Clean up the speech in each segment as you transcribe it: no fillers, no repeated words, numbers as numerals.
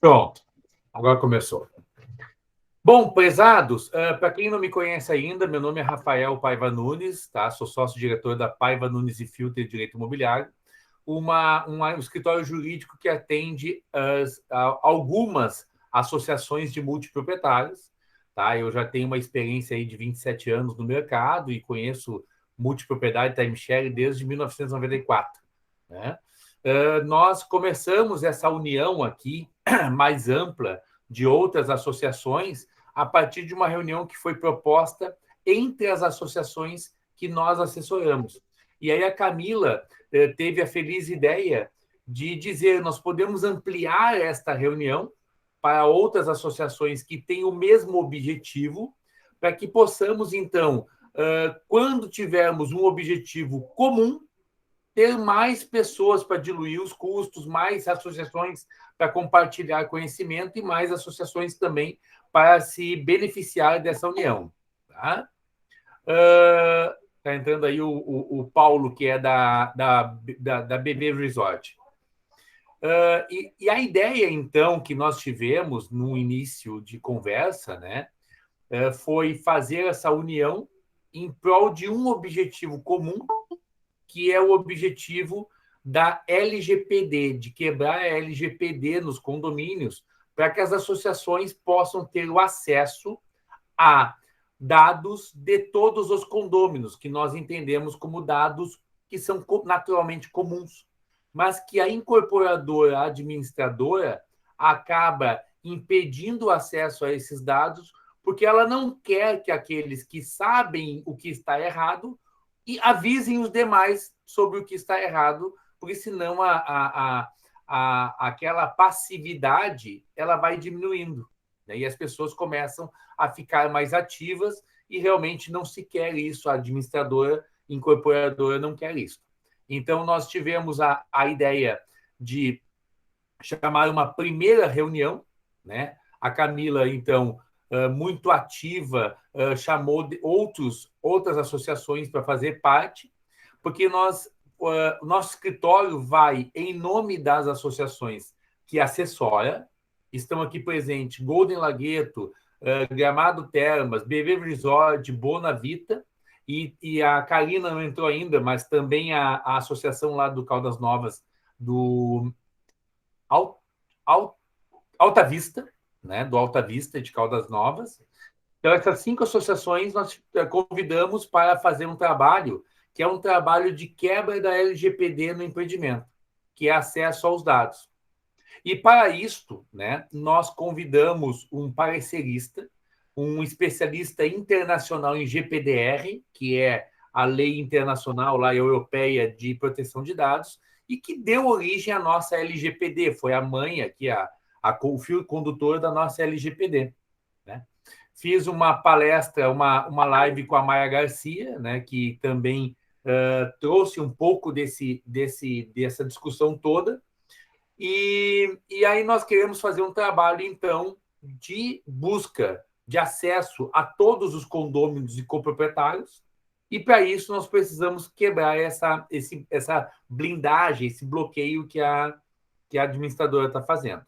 Pronto, agora começou. Bom, prezados, para quem não me conhece ainda, meu nome é Rafael Paiva Nunes, tá? Sou sócio-diretor da Paiva Nunes e Filter Direito Imobiliário, um escritório jurídico que atende algumas associações de multiproprietários, tá? Eu já tenho uma experiência aí de 27 anos no mercado e conheço multipropriedade timeshare desde 1994, né? Nós começamos essa união aqui mais ampla de outras associações a partir de uma reunião que foi proposta entre as associações que nós assessoramos. E aí a Camila teve a feliz ideia de dizer: nós podemos ampliar esta reunião para outras associações que têm o mesmo objetivo, para que possamos, então, quando tivermos um objetivo comum, ter mais pessoas para diluir os custos, mais associações para compartilhar conhecimento e mais associações também para se beneficiar dessa união. Tá? Tá entrando aí o Paulo, que é da BB Resort. E a ideia, então, que nós tivemos no início de conversa, né, foi fazer essa união em prol de um objetivo comum, que é o objetivo da LGPD, de quebrar a LGPD nos condomínios, para que as associações possam ter o acesso a dados de todos os condôminos, que nós entendemos como dados que são naturalmente comuns, mas que a incorporadora, a administradora, acaba impedindo o acesso a esses dados, porque ela não quer que aqueles que sabem o que está errado e avisem os demais sobre o que está errado, porque senão aquela passividade ela vai diminuindo, né? E as pessoas começam a ficar mais ativas e realmente não se quer isso, a administradora, incorporadora não quer isso. Então, nós tivemos a ideia de chamar uma primeira reunião, né? A Camila, então, muito ativa, chamou outras associações para fazer parte, porque o nosso escritório vai em nome das associações que assessora. Estão aqui presentes Golden Lagueto, Gramado Termas, BV Resort, Bonavita, e a Karina não entrou ainda, mas também a associação lá do Caldas Novas, do Alta Vista, né, do Alta Vista de Caldas Novas. Então, essas 5 associações nós convidamos para fazer um trabalho que é um trabalho de quebra da LGPD no empreendimento, que é acesso aos dados. E para isto, né, nós convidamos um parecerista, um especialista internacional em GPDR, que é a lei internacional lá europeia de proteção de dados, e que deu origem à nossa LGPD, foi a mãe aqui, o fio condutor da nossa LGPD. Né? Fiz uma palestra, uma live com a Maia Garcia, né, que também trouxe um pouco dessa discussão toda. E aí nós queremos fazer um trabalho, então, de busca de acesso a todos os condôminos e coproprietários, e para isso nós precisamos quebrar essa blindagem, esse bloqueio que a administradora está fazendo.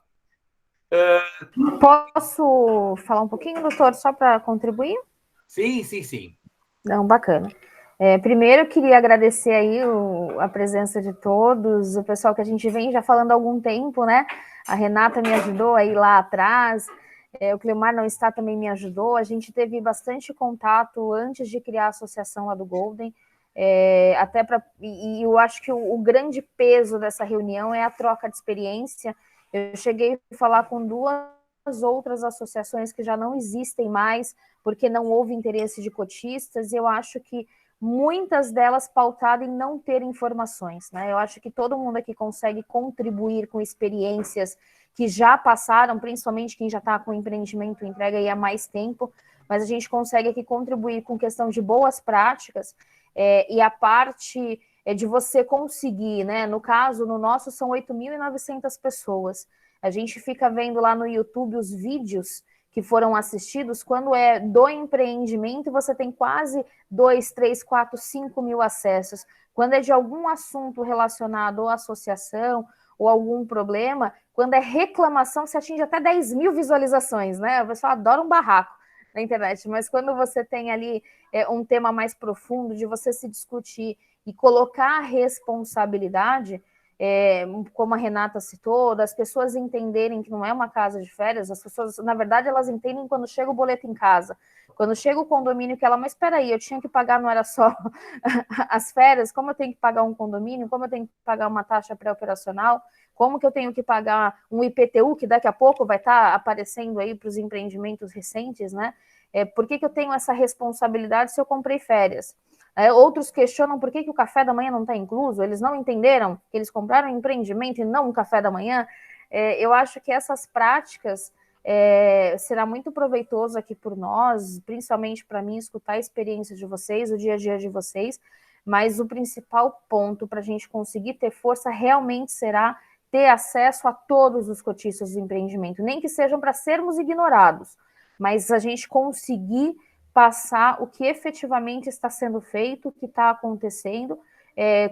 Posso falar um pouquinho, doutor, só para contribuir? Sim. Não, bacana. Primeiro, eu queria agradecer aí a presença de todos, o pessoal que a gente vem já falando há algum tempo, né? A Renata me ajudou aí lá atrás, o Cleomar não está, também me ajudou. A gente teve bastante contato antes de criar a associação lá do Golden, e eu acho que o grande peso dessa reunião é a troca de experiência. Eu cheguei a falar com 2 outras associações que já não existem mais, porque não houve interesse de cotistas, e eu acho que muitas delas pautadas em não ter informações, né? Eu acho que todo mundo aqui consegue contribuir com experiências que já passaram, principalmente quem já está com empreendimento entrega aí há mais tempo, mas a gente consegue aqui contribuir com questão de boas práticas, e a parte de você conseguir, né? No caso, no nosso são 8.900 pessoas. A gente fica vendo lá no YouTube os vídeos que foram assistidos, quando é do empreendimento, você tem quase 2, 3, 4, 5 mil acessos. Quando é de algum assunto relacionado à associação ou algum problema, quando é reclamação, você atinge até 10 mil visualizações, né? O pessoal adora um barraco na internet, mas quando você tem ali um tema mais profundo, de você se discutir e colocar a responsabilidade, como a Renata citou, das pessoas entenderem que não é uma casa de férias, as pessoas, na verdade, elas entendem quando chega o boleto em casa, quando chega o condomínio, que ela, mas espera aí, eu tinha que pagar, não era só as férias, como eu tenho que pagar um condomínio, como eu tenho que pagar uma taxa pré-operacional, como que eu tenho que pagar um IPTU, que daqui a pouco vai estar aparecendo aí para os empreendimentos recentes, né? Por que eu tenho essa responsabilidade se eu comprei férias? Outros questionam por que o café da manhã não está incluso, eles não entenderam que eles compraram um empreendimento e não um café da manhã. Eu acho que essas práticas será muito proveitoso aqui por nós, principalmente para mim, escutar a experiência de vocês, o dia a dia de vocês, mas o principal ponto para a gente conseguir ter força realmente será ter acesso a todos os cotistas do empreendimento, nem que sejam para sermos ignorados, mas a gente conseguir passar o que efetivamente está sendo feito, o que está acontecendo,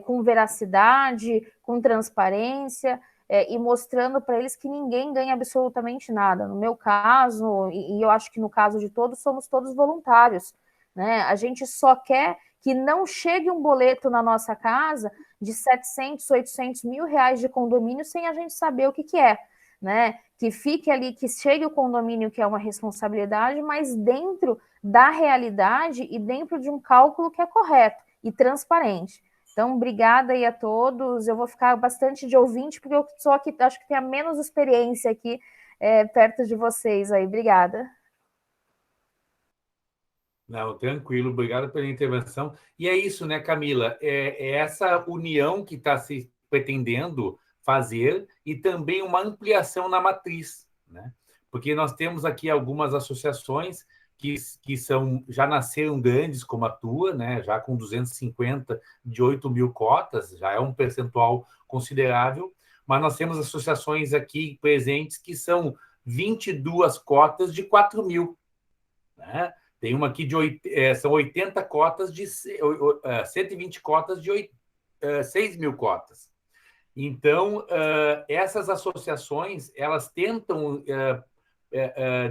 com veracidade, com transparência, e mostrando para eles que ninguém ganha absolutamente nada. No meu caso, e eu acho que no caso de todos, somos todos voluntários, né? A gente só quer que não chegue um boleto na nossa casa de 700, 800 mil reais de condomínio sem a gente saber o que é, né? Que fique ali, que chegue o condomínio, que é uma responsabilidade, mas dentro da realidade e dentro de um cálculo que é correto e transparente. Então, obrigada aí a todos. Eu vou ficar bastante de ouvinte, porque eu sou aqui, acho que tenho a menos experiência aqui perto de vocês aí. Obrigada. Não, tranquilo, obrigado pela intervenção. E é isso, né, Camila? É essa união que está se pretendendo fazer e também uma ampliação na matriz, né? Porque nós temos aqui algumas associações que já nasceram grandes, como a tua, né? Já com 250 de 8 mil cotas, já é um percentual considerável, mas nós temos associações aqui presentes que são 22 cotas de 4 mil, né? Tem uma aqui são 80 cotas de 120 cotas de 6 mil cotas. Então, essas associações, elas tentam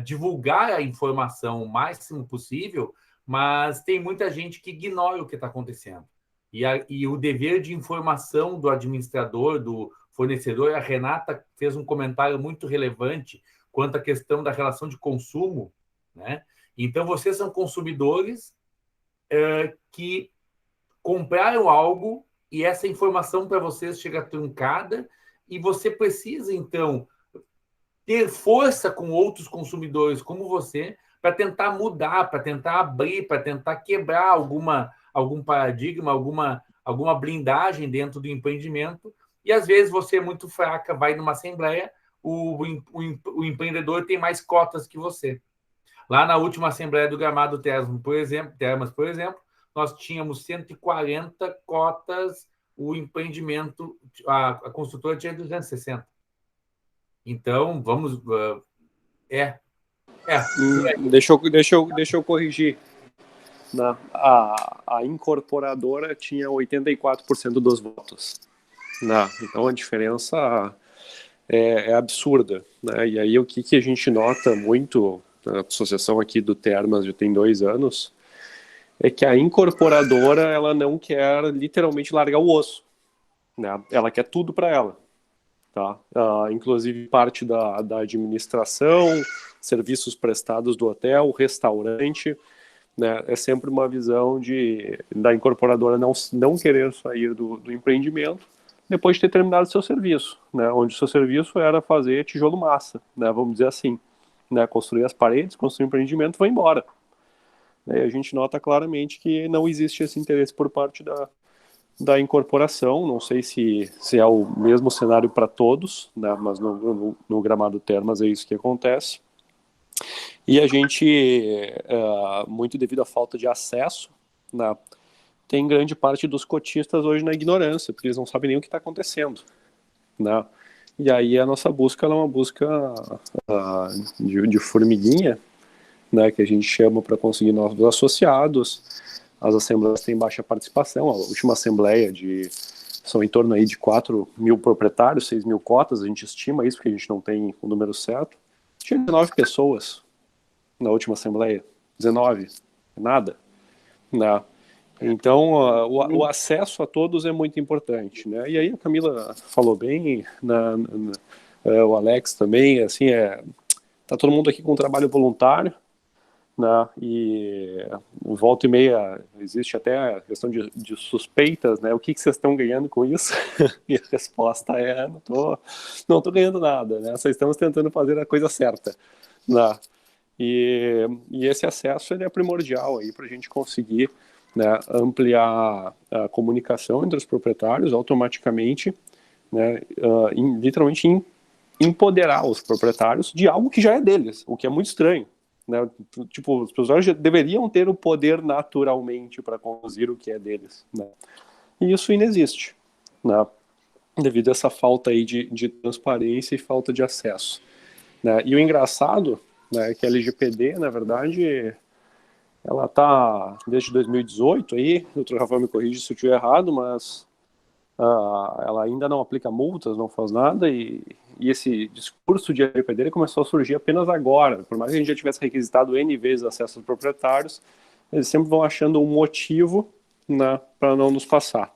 divulgar a informação o máximo possível, mas tem muita gente que ignora o que está acontecendo. E o dever de informação do administrador, do fornecedor, a Renata fez um comentário muito relevante quanto à questão da relação de consumo, né? Então, vocês são consumidores que compraram algo e essa informação para vocês chega truncada e você precisa, então, ter força com outros consumidores como você para tentar mudar, para tentar abrir, para tentar quebrar algum paradigma, alguma blindagem dentro do empreendimento. E, às vezes, você é muito fraca, vai numa assembleia, o empreendedor tem mais cotas que você. Lá na última Assembleia do Gramado Termas, por exemplo, nós tínhamos 140 cotas, o empreendimento, a construtora tinha 260. Então, vamos... Deixa eu corrigir. A incorporadora tinha 84% dos votos. Então, a diferença é absurda, né? E aí, o que a gente nota muito... A associação aqui do Termas já tem 2 anos, é que a incorporadora ela não quer literalmente largar o osso, né? Ela quer tudo para ela, tá? Inclusive parte da administração, serviços prestados do hotel, restaurante, né? É sempre uma visão da incorporadora não querer sair do empreendimento depois de ter terminado seu serviço, né? Onde o seu serviço era fazer tijolo massa, né? Vamos dizer assim. Né, construir as paredes, construir um empreendimento, vai embora. E a gente nota claramente que não existe esse interesse por parte da incorporação. Não sei se é o mesmo cenário para todos, né, mas no Gramado Termas é isso que acontece. E a gente, muito devido à falta de acesso, né, tem grande parte dos cotistas hoje na ignorância, porque eles não sabem nem o que está acontecendo, né? E aí a nossa busca é uma busca de formiguinha, né, que a gente chama para conseguir novos associados. As assembleias têm baixa participação. A última assembleia de são em torno aí de 4 mil proprietários, 6 mil cotas, a gente estima isso, porque a gente não tem o número certo. Tinha 19 pessoas na última assembleia, 19, nada, né? Então, o acesso a todos é muito importante, né? E aí a Camila falou bem, o Alex também, assim, tá todo mundo aqui com trabalho voluntário, né? E volta e meia existe até a questão de suspeitas, né? O que vocês estão ganhando com isso? E a resposta é, não tô ganhando nada, né? Só estamos tentando fazer a coisa certa, né? E esse acesso ele é primordial aí para a gente conseguir, né, ampliar a comunicação entre os proprietários automaticamente, né, literalmente empoderar os proprietários de algo que já é deles, o que é muito estranho, né? Tipo, os proprietários já deveriam ter o poder naturalmente para conduzir o que é deles, né? E isso inexiste, né, devido a essa falta aí de transparência e falta de acesso, né? E o engraçado, né, que a LGPD, na verdade, ela está desde 2018 aí, o Dr. Rafael me corrige se eu estiver errado, mas ela ainda não aplica multas, não faz nada, e esse discurso de LGPD começou a surgir apenas agora. Por mais que a gente já tivesse requisitado N vezes acesso aos proprietários, eles sempre vão achando um motivo, né, para não nos passar.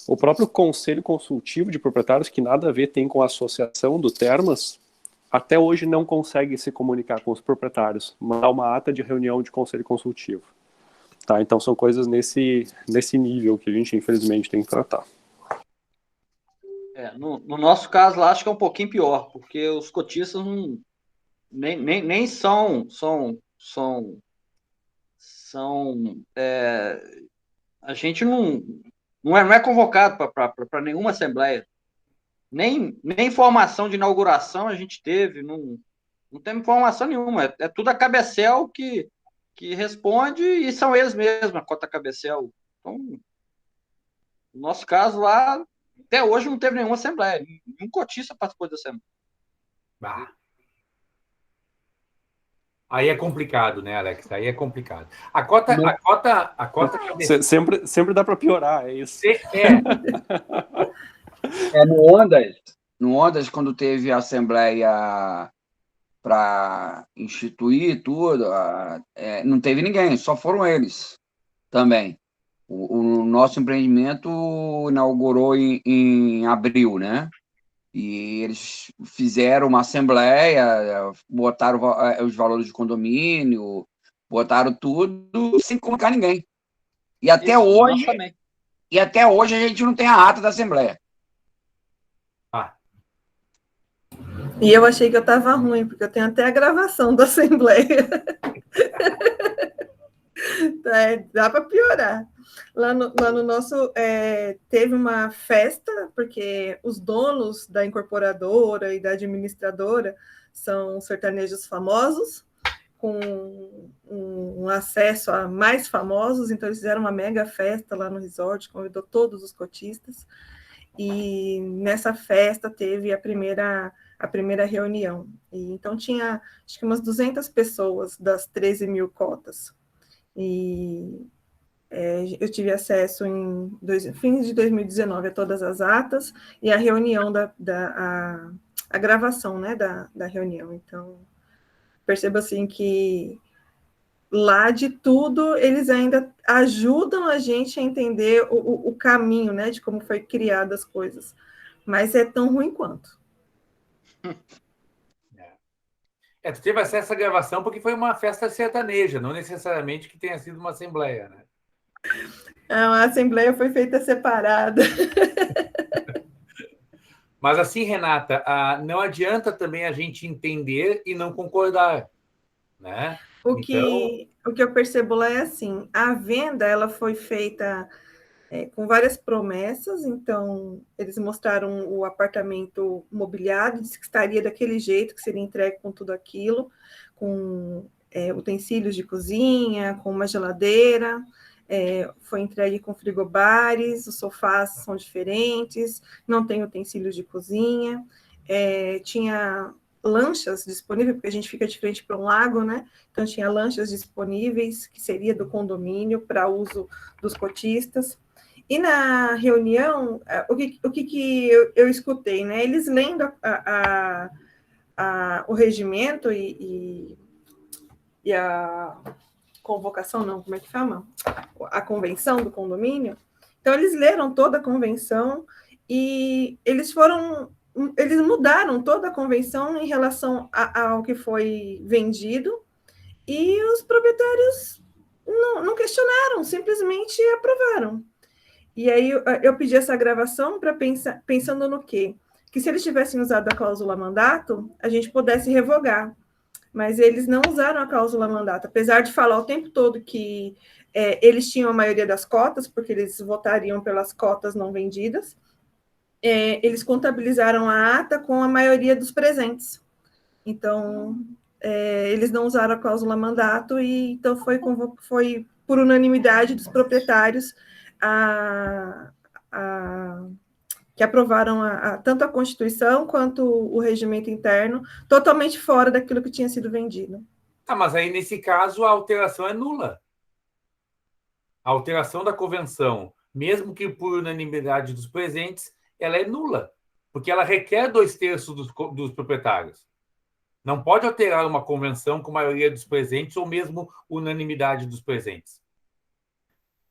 O próprio Conselho Consultivo de Proprietários, que nada a ver tem com a associação do Termas, até hoje não consegue se comunicar com os proprietários, mandar uma ata de reunião de conselho consultivo. Tá? Então são coisas nesse nível que a gente infelizmente tem que tratar. No nosso caso lá, acho que é um pouquinho pior, porque os cotistas nem são a gente não é convocado para nenhuma assembleia. Nem informação de inauguração a gente teve, não tem informação nenhuma. É tudo a Cabecel que responde, e são eles mesmos, a cota Cabecel. Então, no nosso caso lá, até hoje não teve nenhuma assembleia. Nenhum cotista participou da assembleia. Bah. Aí é complicado, né, Alex? Aí é complicado. A cota sempre dá para piorar, é isso. No Ondas, quando teve a assembleia para instituir tudo, não teve ninguém, só foram eles também. O nosso empreendimento inaugurou em abril, né? E eles fizeram uma assembleia, botaram os valores de condomínio, botaram tudo sem colocar ninguém. E até hoje a gente não tem a ata da assembleia. E eu achei que eu estava ruim, porque eu tenho até a gravação da assembleia. Dá para piorar. Lá no nosso, teve uma festa, porque os donos da incorporadora e da administradora são sertanejos famosos, com um acesso a mais famosos, então eles fizeram uma mega festa lá no resort, convidou todos os cotistas, e nessa festa teve a primeira reunião. E então tinha, acho que umas 200 pessoas das 13 mil cotas. E eu tive acesso em fins de 2019 a todas as atas e a reunião, a gravação, né, da reunião. Então, percebo assim que lá de tudo, eles ainda ajudam a gente a entender o caminho, né, de como foi criadas as coisas. Mas é tão ruim quanto. Tu teve acesso à gravação porque foi uma festa sertaneja, não necessariamente que tenha sido uma assembleia, né? A assembleia foi feita separada. Mas assim, Renata, não adianta também a gente entender e não concordar, né? O que eu percebo lá é assim, a venda ela foi feita com várias promessas, então eles mostraram o apartamento mobiliado, disse que estaria daquele jeito, que seria entregue com tudo aquilo, com utensílios de cozinha, com uma geladeira, foi entregue com frigobares, os sofás são diferentes, não tem utensílios de cozinha, tinha lanchas disponíveis, porque a gente fica de frente para um lago, né? Então tinha lanchas disponíveis, que seria do condomínio, para uso dos cotistas. E na reunião, o que eu escutei, né? Eles lendo o regimento e a convocação, não, como é que chama? A convenção do condomínio. Então, eles leram toda a convenção e eles mudaram toda a convenção em relação ao que foi vendido, e os proprietários não questionaram, simplesmente aprovaram. E aí eu pedi essa gravação para pensando no quê? Que se eles tivessem usado a cláusula mandato, a gente pudesse revogar. Mas eles não usaram a cláusula mandato, apesar de falar o tempo todo que eles tinham a maioria das cotas, porque eles votariam pelas cotas não vendidas. Eles contabilizaram a ata com a maioria dos presentes. Então, eles não usaram a cláusula mandato, e então foi por unanimidade dos proprietários que aprovaram tanto a Constituição quanto o regimento interno, totalmente fora daquilo que tinha sido vendido. Mas aí, nesse caso, a alteração é nula. A alteração da convenção, mesmo que por unanimidade dos presentes, ela é nula, porque ela requer 2/3 dos proprietários. Não pode alterar uma convenção com maioria dos presentes ou mesmo unanimidade dos presentes.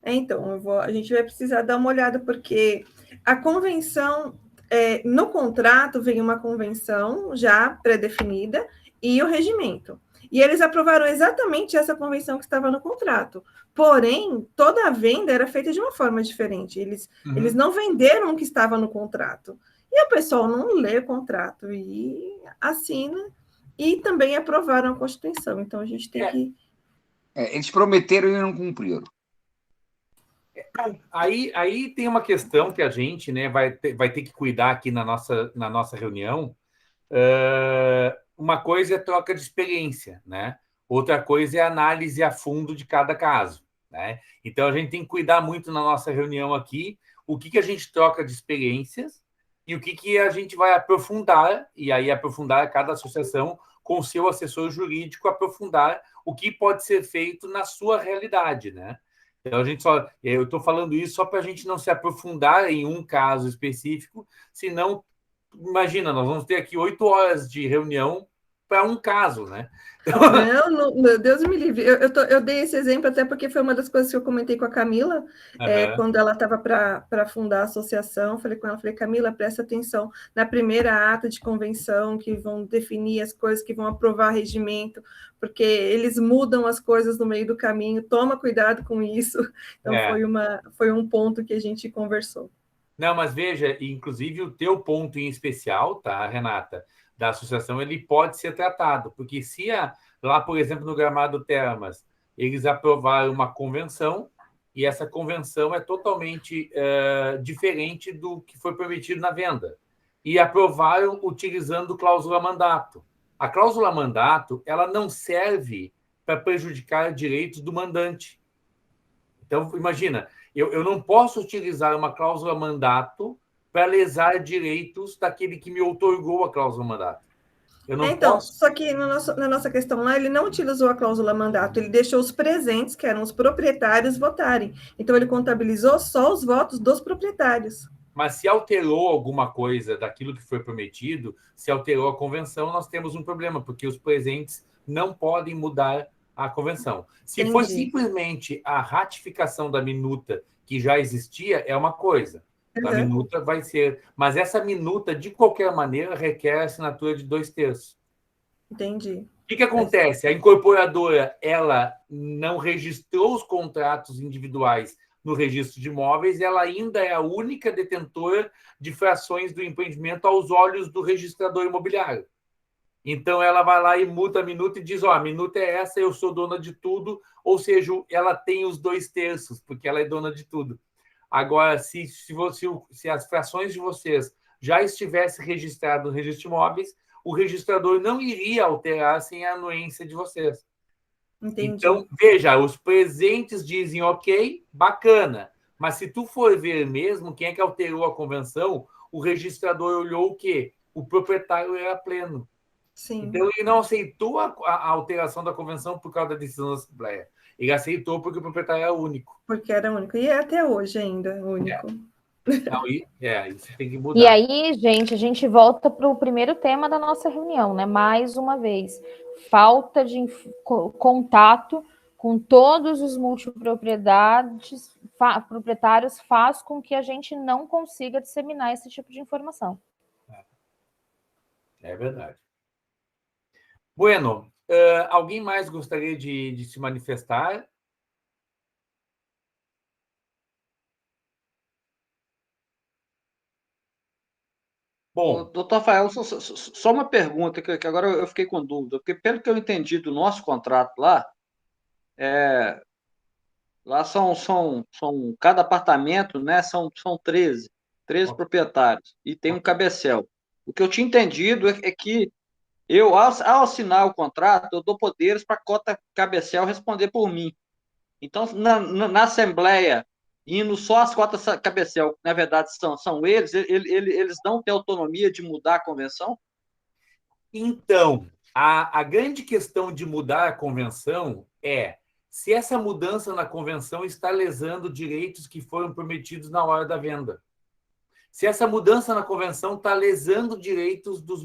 Então, a gente vai precisar dar uma olhada, porque a convenção, no contrato, vem uma convenção já pré-definida e o regimento. E eles aprovaram exatamente essa convenção que estava no contrato. Porém, toda a venda era feita de uma forma diferente. Eles não venderam o que estava no contrato. E o pessoal não lê o contrato e assina, e também aprovaram a Constituição. Então, a gente tem que... Eles prometeram e não cumpriram. Aí tem uma questão que a gente, né, vai ter que cuidar aqui na nossa reunião. Uma coisa é troca de experiência, né? Outra coisa é análise a fundo de cada caso, né? Então, a gente tem que cuidar muito na nossa reunião aqui o que a gente troca de experiências e o que a gente vai aprofundar, e aí aprofundar cada associação com o seu assessor jurídico, aprofundar o que pode ser feito na sua realidade, né? Então, eu estou falando isso só para a gente não se aprofundar em um caso específico, senão, imagina, nós vamos ter aqui 8 horas de reunião para um caso, né? Não, Deus me livre. Eu dei esse exemplo até porque foi uma das coisas que eu comentei com a Camila, quando ela estava para fundar a associação. Falei com ela, Camila, presta atenção na primeira ata de convenção, que vão definir as coisas, que vão aprovar regimento, porque eles mudam as coisas no meio do caminho, toma cuidado com isso. Então, foi um ponto que a gente conversou. Não, mas veja, inclusive o teu ponto em especial, tá, Renata, da associação, ele pode ser tratado, porque se lá, por exemplo, no Gramado Termas, eles aprovaram uma convenção, e essa convenção é totalmente diferente do que foi prometido na venda, e aprovaram utilizando cláusula mandato. A cláusula mandato, ela não serve para prejudicar direitos do mandante. Então, imagina, eu não posso utilizar uma cláusula mandato para lesar direitos daquele que me outorgou a cláusula mandato. Eu não posso... Só que na nossa questão lá, ele não utilizou a cláusula mandato, ele deixou os presentes, que eram os proprietários, votarem. Então, ele contabilizou só os votos dos proprietários. Mas se alterou alguma coisa daquilo que foi prometido, se alterou a convenção, nós temos um problema, porque os presentes não podem mudar a convenção. Se for simplesmente a ratificação da minuta que já existia, é uma coisa. A minuta vai ser... Mas essa minuta, de qualquer maneira, requer a assinatura de 2/3. Entendi. O que acontece? A incorporadora, ela não registrou os contratos individuais no registro de imóveis, ela ainda é a única detentora de frações do empreendimento aos olhos do registrador imobiliário. Então, ela vai lá e muda a minuta e diz, a minuta é essa, eu sou dona de tudo, ou seja, ela tem os 2/3, porque ela é dona de tudo. Agora, se as frações de vocês já estivessem registradas no registro de imóveis, o registrador não iria alterar sem a anuência de vocês. Entendi. Então, veja, os presentes dizem ok, bacana, mas se tu for ver mesmo quem é que alterou a convenção, o registrador olhou o quê? O proprietário era pleno. Sim. Então, ele não aceitou a alteração da convenção por causa da decisão da Assembleia. Ele aceitou porque o proprietário era único. Porque era único. E é até hoje ainda único. Então, isso tem que mudar. E aí, gente, a gente volta para o primeiro tema da nossa reunião, né? Mais uma vez, falta de contato com todos os multipropriedades, proprietários faz com que a gente não consiga disseminar esse tipo de informação. É verdade. Bueno, alguém mais gostaria de se manifestar? Bom, doutor Rafael, só uma pergunta, que agora eu fiquei com dúvida, porque pelo que eu entendi do nosso contrato lá, lá são cada apartamento, né, são 13 proprietários, e tem um cabecel. O que eu tinha entendido é que eu, ao assinar o contrato, eu dou poderes para a cota cabecel responder por mim. Então, na Assembleia, indo só as cotas cabecel, na verdade, são eles não têm autonomia de mudar a convenção? então, a grande questão de mudar a convenção é se essa mudança na convenção está lesando direitos que foram prometidos na hora da venda. Se essa mudança na convenção está lesando direitos dos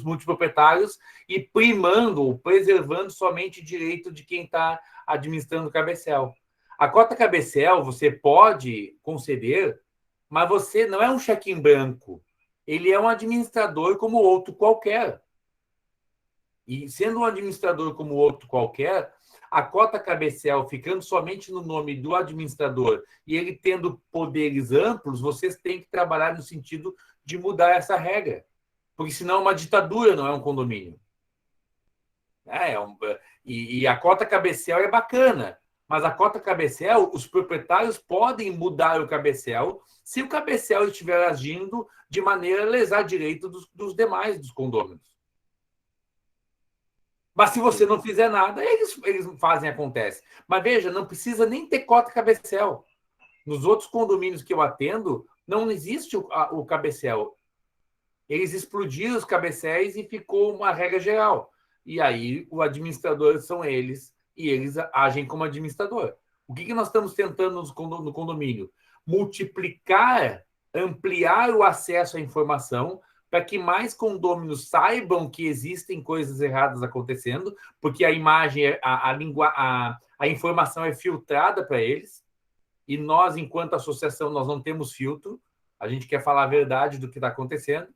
multiproprietários e primando ou preservando somente direito de quem está administrando o cabecel. A cota cabecel você pode conceder, mas você não é um cheque em branco. Ele é um administrador como outro qualquer. E sendo um administrador como outro qualquer, a cota cabecel ficando somente no nome do administrador e ele tendo poderes amplos, vocês têm que trabalhar no sentido de mudar essa regra. Porque senão é uma ditadura, não é um condomínio. E a cota cabecel é bacana, mas a cota cabecel, os proprietários podem mudar o cabecel se o cabecel estiver agindo de maneira a lesar direito dos demais dos condôminos. Mas se você não fizer nada, eles fazem, acontece. Mas veja, não precisa nem ter cota cabecel. Nos outros condomínios que eu atendo, não existe o cabecel. Eles explodiram os cabecéis e ficou uma regra geral. E aí, o administrador são eles, e eles agem como administrador. O que nós estamos tentando no condomínio? Multiplicar, ampliar o acesso à informação para que mais condôminos saibam que existem coisas erradas acontecendo, porque a imagem, a informação é filtrada para eles, e nós, enquanto associação, nós não temos filtro, a gente quer falar a verdade do que está acontecendo,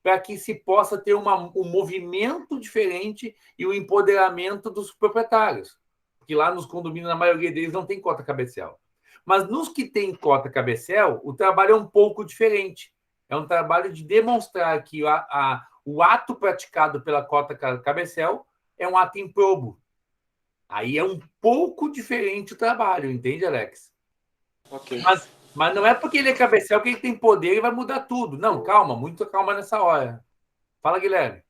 para que se possa ter um movimento diferente e o empoderamento dos proprietários. Porque lá nos condomínios, na maioria deles, não tem cota cabecel. Mas nos que tem cota cabecel, o trabalho é um pouco diferente. É um trabalho de demonstrar que o ato praticado pela cota cabecel é um ato improbo. Aí é um pouco diferente o trabalho, entende, Alex? Ok. Mas não é porque ele é cabecel que ele tem poder e vai mudar tudo. Não, calma, muito calma nessa hora. Fala, Guilherme.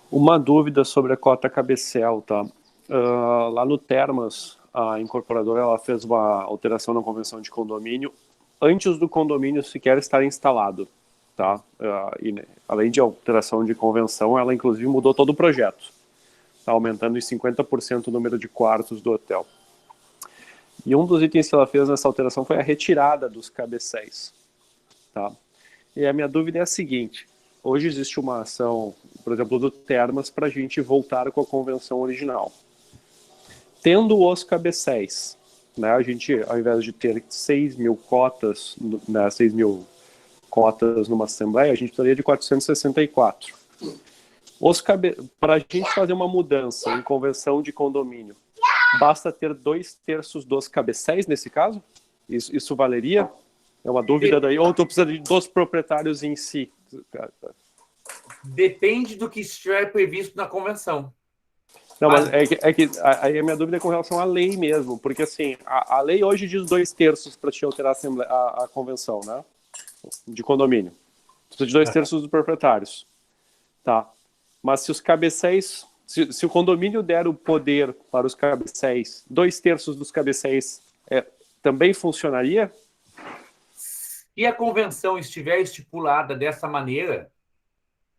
Uma dúvida sobre a cota cabecel, tá? Lá no Termas, a incorporadora ela fez uma alteração na convenção de condomínio antes do condomínio sequer estar instalado, tá? E, além de alteração de convenção, ela inclusive mudou todo o projeto, tá? Aumentando em 50% o número de quartos do hotel. E um dos itens que ela fez nessa alteração foi a retirada dos cabecéis, tá? E a minha dúvida é a seguinte: hoje existe uma ação, por exemplo, do Termas, para a gente voltar com a convenção original. Tendo os cabecéis, né, a gente, ao invés de ter 6 mil cotas, né, 6 mil cotas numa assembleia, a gente teria de 464. Para a gente fazer uma mudança em convenção de condomínio, basta ter 2/3 dos cabecéis nesse caso? Isso valeria? É uma dúvida daí? Ou tu precisa dos proprietários em si? Depende do que estiver previsto na convenção. Não, mas aí a minha dúvida é com relação à lei mesmo, porque assim, a lei hoje diz 2/3 para te alterar a convenção, né? De condomínio. Precisa de 2/3 dos proprietários. Tá. Mas se os cabecéis, se o condomínio der o poder para os cabecéis, 2/3 dos cabecéis também funcionaria? Se a convenção estiver estipulada dessa maneira,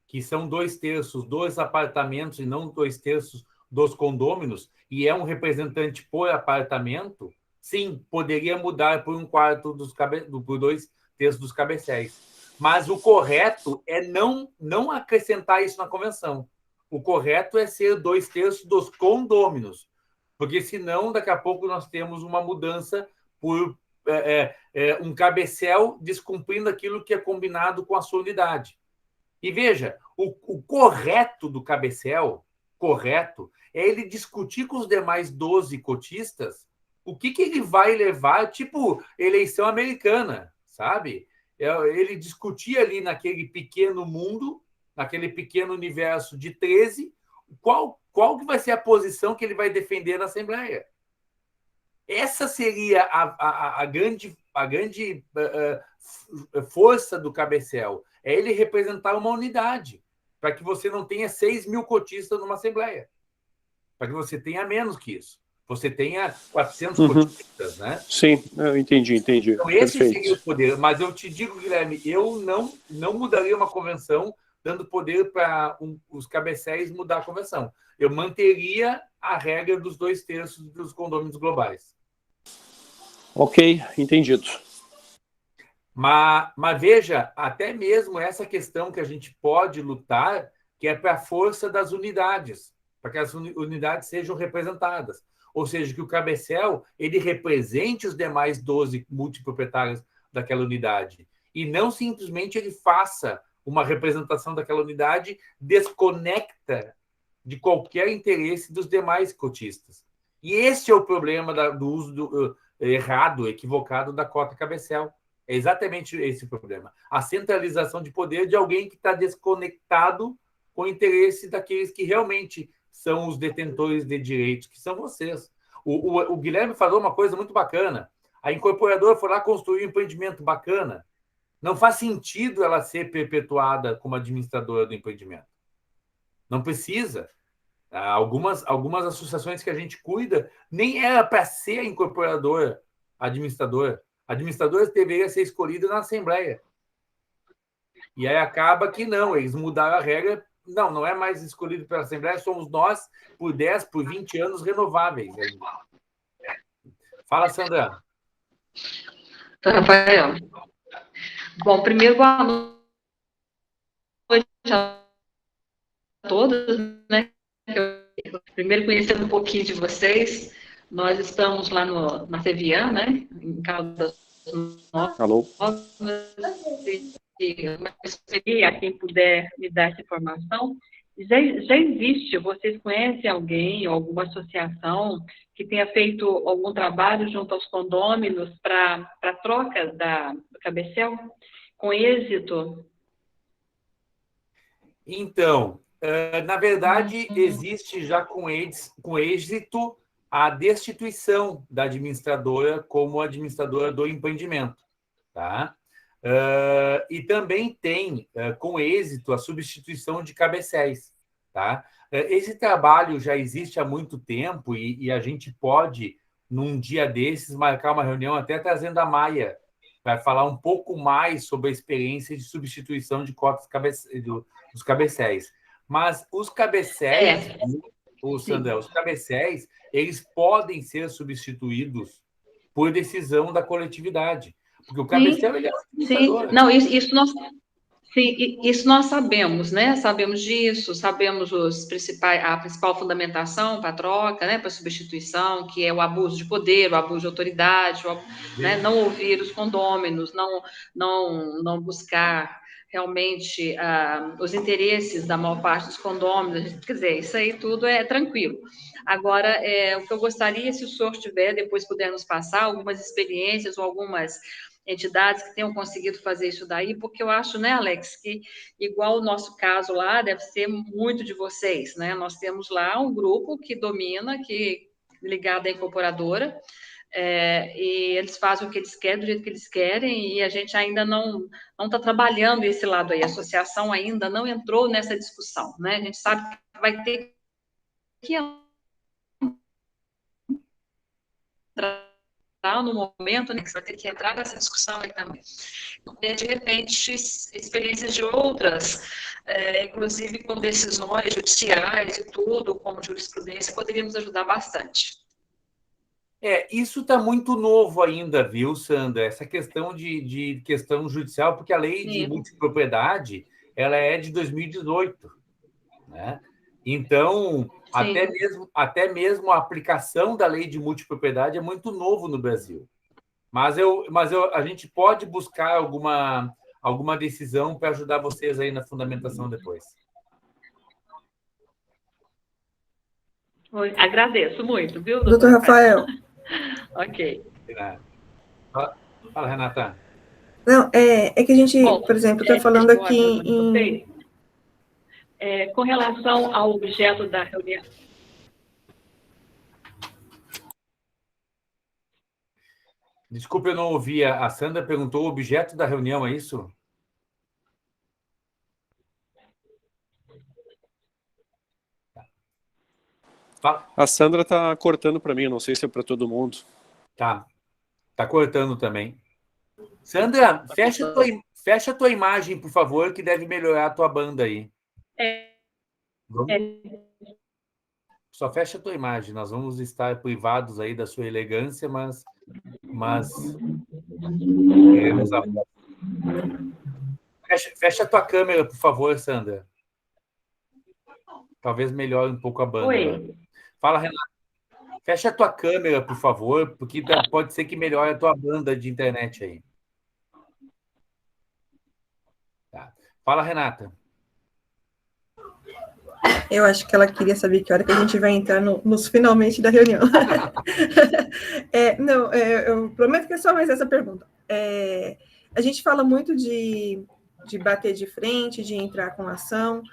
que são 2/3 dos apartamentos e não 2/3 dos condôminos e é um representante por apartamento, sim, poderia mudar por 1/4 por 2/3 dos cabecéis. Mas o correto é não acrescentar isso na convenção. O correto é ser 2/3 dos condôminos, porque senão daqui a pouco nós temos uma mudança por um cabecel descumprindo aquilo que é combinado com a sua unidade. E veja, o correto do cabecel, correto, é ele discutir com os demais 12 cotistas o que ele vai levar, tipo eleição americana, sabe? Ele discutir ali naquele pequeno mundo, naquele pequeno universo de 13, qual que vai ser a posição que ele vai defender na Assembleia. Essa seria a grande força do cabecel, é ele representar uma unidade, para que você não tenha 6.000 cotistas numa Assembleia, para que você tenha menos que isso. Você tenha 400 cotistas, né? Sim, eu entendi. Então, esse seria o poder. Mas eu te digo, Guilherme, eu não mudaria uma convenção dando poder para os cabecéis mudar a convenção. Eu manteria a regra dos 2/3 dos condôminos globais. Ok, entendido. Mas veja, até mesmo essa questão que a gente pode lutar, que é para a força das unidades, para que as unidades sejam representadas. Ou seja, que o cabecel ele represente os demais 12 multiproprietários daquela unidade. E não simplesmente ele faça uma representação daquela unidade desconecta de qualquer interesse dos demais cotistas. E esse é o problema do uso errado, equivocado da cota cabecel. É exatamente esse o problema. A centralização de poder de alguém que está desconectado com o interesse daqueles que realmente são os detentores de direitos, que são vocês. O Guilherme falou uma coisa muito bacana. A incorporadora foi lá construir um empreendimento bacana. Não faz sentido ela ser perpetuada como administradora do empreendimento. Não precisa. Algumas associações que a gente cuida nem era para ser a incorporadora, a administradora. A administradora deveria ser escolhida na Assembleia. E aí acaba que não, eles mudaram a regra. Não é mais escolhido pela Assembleia, somos nós por 10, por 20 anos renováveis. Fala, Sandra. Rafael. Bom, primeiro, boa noite a todos, né? Primeiro, conhecendo um pouquinho de vocês, nós estamos lá na Cevian, né? Em Caldas Novas. Alô? A quem puder me dar essa informação, já existe, vocês conhecem alguém, alguma associação que tenha feito algum trabalho junto aos condôminos para a troca do cabecel, com êxito? Então, na verdade, existe já com êxito a destituição da administradora como administradora do empreendimento, tá? E também tem, com êxito, a substituição de cabecéis. Tá? Esse trabalho já existe há muito tempo e a gente pode, num dia desses, marcar uma reunião até trazendo a Maia para falar um pouco mais sobre a experiência de substituição de cotas dos cabecéis. Mas os cabecéis, Sandra, os cabecéis, eles podem ser substituídos por decisão da coletividade. Porque o cabecel, ele é administrador. Sim, não, isso nós sabemos, né? Sabemos disso, sabemos a principal fundamentação para a troca, né? Para a substituição, que é o abuso de poder, o abuso de autoridade, né? Não ouvir os condôminos, não buscar realmente os interesses da maior parte dos condôminos. Quer dizer, isso aí tudo é tranquilo. Agora, o que eu gostaria, se o senhor tiver, depois puder nos passar algumas experiências ou algumas entidades que tenham conseguido fazer isso daí, porque eu acho, né, Alex, que igual o nosso caso lá, deve ser muito de vocês, né? Nós temos lá um grupo que domina, ligado à incorporadora, e eles fazem o que eles querem, do jeito que eles querem, e a gente ainda não está trabalhando esse lado aí, a associação ainda não entrou nessa discussão, né? A gente sabe que vai ter que entrar tá no momento, né, que você vai ter que entrar nessa discussão aí também. De repente, experiências de outras, inclusive com decisões judiciais e tudo, como jurisprudência, poderíamos ajudar bastante. Isso está muito novo ainda, viu, Sandra? Essa questão de questão judicial, porque a lei de multipropriedade ela é de 2018, né? Então, até mesmo a aplicação da lei de multipropriedade é muito novo no Brasil. Mas a gente pode buscar alguma decisão para ajudar vocês aí na fundamentação depois. Agradeço muito, viu, doutor Rafael? Ok. Fala, Renata. Não, é que a gente, por exemplo, está falando aqui em... com relação ao objeto da reunião. Desculpe, eu não ouvi. A Sandra perguntou o objeto da reunião, é isso? Fala. A Sandra está cortando para mim, eu não sei se é para todo mundo. Tá cortando também. Sandra, fecha a tua imagem, por favor, que deve melhorar a tua banda aí. Só fecha a tua imagem. Nós vamos estar privados aí da sua elegância, mas queremos a... Fecha a tua câmera, por favor, Sandra. Talvez melhore um pouco a banda. Oi. Fala, Renata. Fecha a tua câmera, por favor, porque pode ser que melhore a tua banda de internet aí. Tá. Fala, Renata. Eu acho que ela queria saber que hora que a gente vai entrar nos finalmente da reunião. Eu prometo que é só mais essa pergunta. A gente fala muito de bater de frente, de entrar com ação.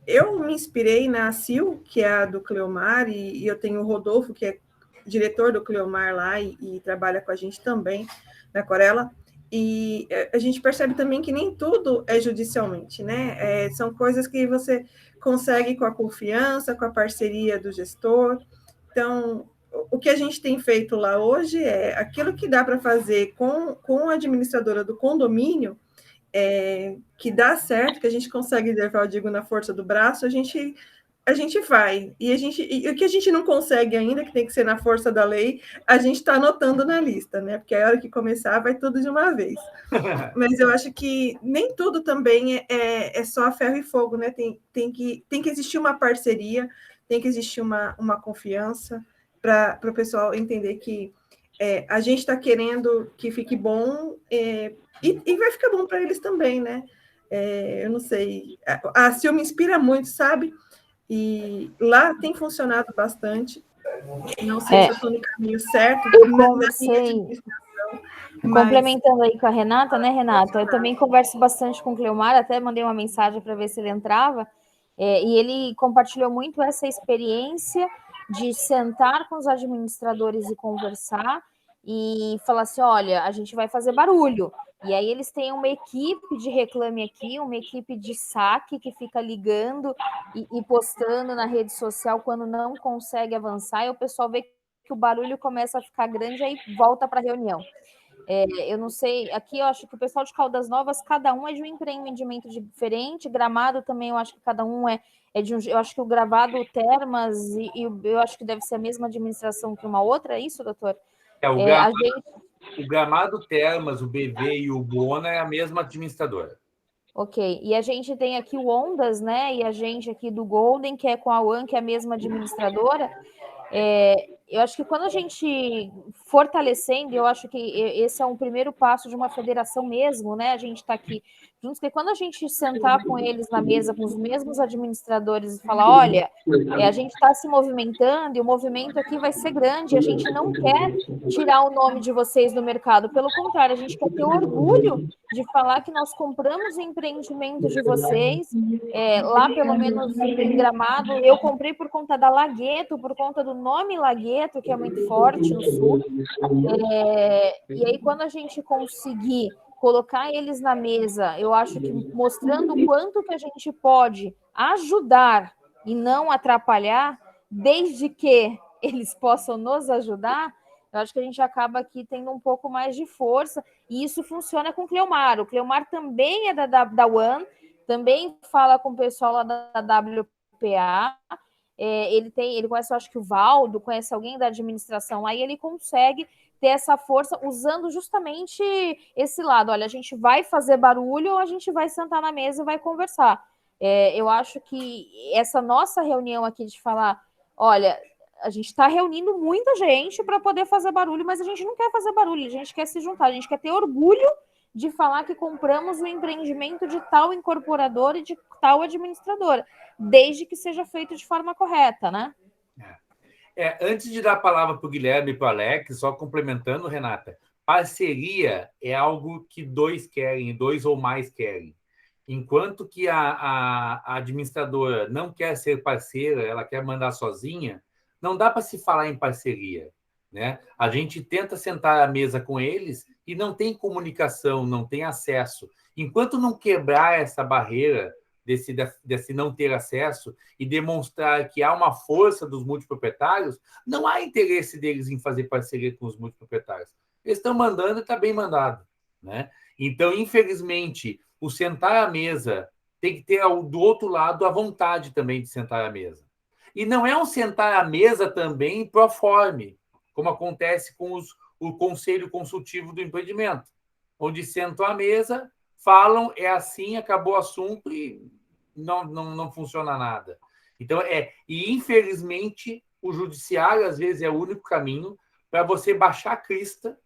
Eu me inspirei na CIL, que é a do Cleomar, e eu tenho o Rodolfo, que é diretor do Cleomar lá e trabalha com a gente também na Corela. E a gente percebe também que nem tudo é judicialmente, né? São coisas que você consegue com a confiança, com a parceria do gestor. Então, o que a gente tem feito lá hoje é aquilo que dá para fazer com a administradora do condomínio, que dá certo, que a gente consegue levar, eu digo, na força do braço, a gente vai. E o que a gente não consegue ainda, que tem que ser na força da lei, a gente está anotando na lista, né? Porque a hora que começar, vai tudo de uma vez. Mas eu acho que nem tudo também é só ferro e fogo, né? Tem que existir uma parceria, tem que existir uma confiança para o pessoal entender que a gente está querendo que fique bom e vai ficar bom para eles também, né? Eu não sei. A Sil me inspira muito, sabe? E lá tem funcionado bastante. Não sei se eu estou no caminho certo. Eu conversei, complementando aí com a Renata, né, Renata? Eu também converso bastante com o Cleomar, até mandei uma mensagem para ver se ele entrava, e ele compartilhou muito essa experiência de sentar com os administradores e conversar e falar assim, olha, a gente vai fazer barulho. E aí eles têm uma equipe de reclame aqui, uma equipe de saque que fica ligando e postando na rede social quando não consegue avançar, e o pessoal vê que o barulho começa a ficar grande, aí volta para a reunião. Eu não sei, aqui eu acho que o pessoal de Caldas Novas, cada um é de um empreendimento diferente, Gramado também eu acho que cada um é de um, eu acho que o Gravado Termas, e eu acho que deve ser a mesma administração que uma outra, é isso, doutor? O Gramado Termas, o BV e o Bona é a mesma administradora. Ok, e a gente tem aqui o Ondas, né? E a gente aqui do Golden, que é com a UAN, que é a mesma administradora. Eu acho que quando a gente fortalecendo, eu acho que esse é um primeiro passo de uma federação mesmo, né? A gente está aqui juntos, porque quando a gente sentar com eles na mesa, com os mesmos administradores, e falar, olha, a gente está se movimentando e o movimento aqui vai ser grande, a gente não quer tirar o nome de vocês do mercado, pelo contrário, a gente quer ter orgulho de falar que nós compramos o empreendimento de vocês, lá pelo menos em Gramado, eu comprei por conta da Lagueto, por conta do nome Lagueto, que é muito forte no sul, e aí quando a gente conseguir colocar eles na mesa, eu acho que mostrando o quanto que a gente pode ajudar e não atrapalhar, desde que eles possam nos ajudar, eu acho que a gente acaba aqui tendo um pouco mais de força, e isso funciona com o Cleomar. O Cleomar também é da One, também fala com o pessoal lá da WPA, ele conhece, eu acho que o Valdo, conhece alguém da administração, aí ele consegue ter essa força usando justamente esse lado. Olha, a gente vai fazer barulho ou a gente vai sentar na mesa e vai conversar. Eu acho que essa nossa reunião aqui de falar, olha, a gente está reunindo muita gente para poder fazer barulho, mas a gente não quer fazer barulho, a gente quer se juntar, a gente quer ter orgulho de falar que compramos o empreendimento de tal incorporadora e de tal administradora, desde que seja feito de forma correta, né? Antes de dar a palavra para o Guilherme e para o Alex, só complementando, Renata, parceria é algo que dois querem, dois ou mais querem. Enquanto que a administradora não quer ser parceira, ela quer mandar sozinha, não dá para se falar em parceria, né? A gente tenta sentar à mesa com eles e não tem comunicação, não tem acesso. Enquanto não quebrar essa barreira desse não ter acesso e demonstrar que há uma força dos multiproprietários, não há interesse deles em fazer parceria com os multiproprietários. Eles estão mandando e está bem mandado, né? Então, infelizmente, o sentar à mesa tem que ter do outro lado a vontade também de sentar à mesa. E não é um sentar à mesa também pro forma, como acontece com o Conselho Consultivo do Empreendimento, onde sentam à mesa, falam, é assim, acabou o assunto e não funciona nada. Então, e infelizmente, o judiciário, às vezes, é o único caminho para você baixar a crista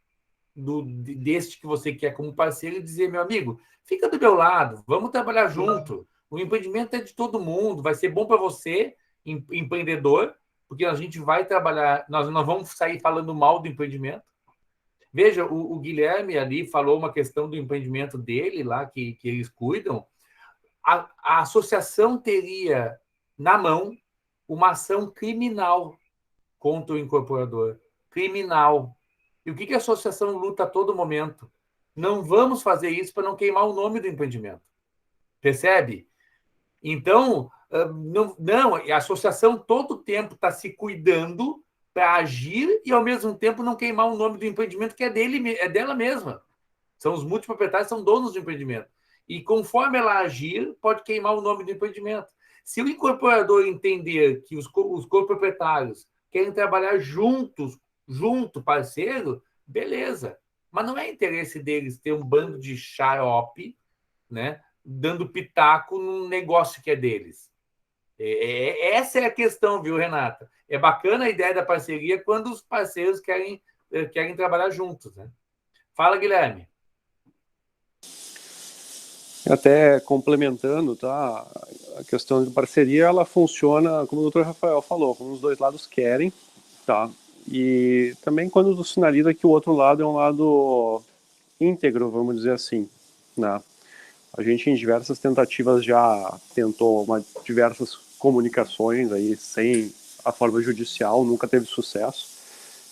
deste que você quer como parceiro e dizer, meu amigo, fica do meu lado, vamos trabalhar junto. O empreendimento é de todo mundo, vai ser bom para você, empreendedor, porque a gente vai trabalhar, nós não vamos sair falando mal do empreendimento. Veja, o Guilherme ali falou uma questão do empreendimento dele lá, que eles cuidam. A associação teria na mão uma ação criminal contra o incorporador. Criminal. E o que a associação luta a todo momento? Não vamos fazer isso para não queimar o nome do empreendimento. Percebe? Então, não, a associação todo o tempo está se cuidando para agir e, ao mesmo tempo, não queimar o nome do empreendimento que é dela mesma. São os multiproprietários, são donos do empreendimento. E, conforme ela agir, pode queimar o nome do empreendimento. Se o incorporador entender que os coproprietários querem trabalhar junto, parceiro, beleza. Mas não é interesse deles ter um bando de xarope, né, dando pitaco num negócio que é deles. Essa é a questão, viu, Renata? É bacana a ideia da parceria quando os parceiros querem trabalhar juntos, né? Fala, Guilherme. Até complementando, tá? A questão de parceria, ela funciona, como o Dr. Rafael falou, como os dois lados querem, tá? E também quando sinaliza que o outro lado é um lado íntegro, vamos dizer assim, né? A gente, em diversas tentativas, já tentou diversas comunicações aí sem a forma judicial, nunca teve sucesso.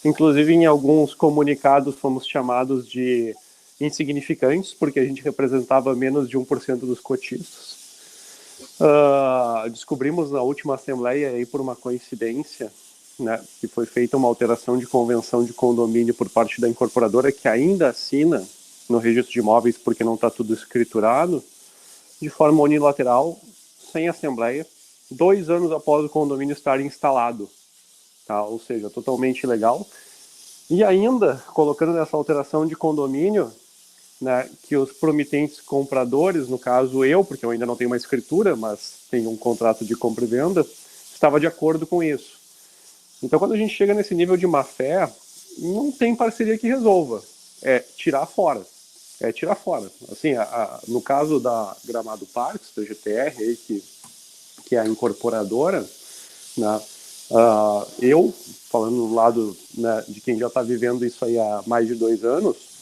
Inclusive, em alguns comunicados, fomos chamados de insignificantes, porque a gente representava menos de 1% dos cotistas. Descobrimos na última assembleia, aí, por uma coincidência, né, que foi feita uma alteração de convenção de condomínio por parte da incorporadora, que ainda assina no registro de imóveis, porque não está tudo escriturado, de forma unilateral, sem assembleia, 2 anos após o condomínio estar instalado, tá? Ou seja, totalmente ilegal. E ainda, colocando nessa alteração de condomínio, né, que os promitentes compradores, no caso eu, porque eu ainda não tenho uma escritura, mas tenho um contrato de compra e venda, estava de acordo com isso. Então, quando a gente chega nesse nível de má-fé, não tem parceria que resolva. É tirar fora. Assim, no caso da Gramado Parques, da GTR, aí, que é a incorporadora, né, eu, falando do lado, né, de quem já está vivendo isso aí há mais de 2 anos,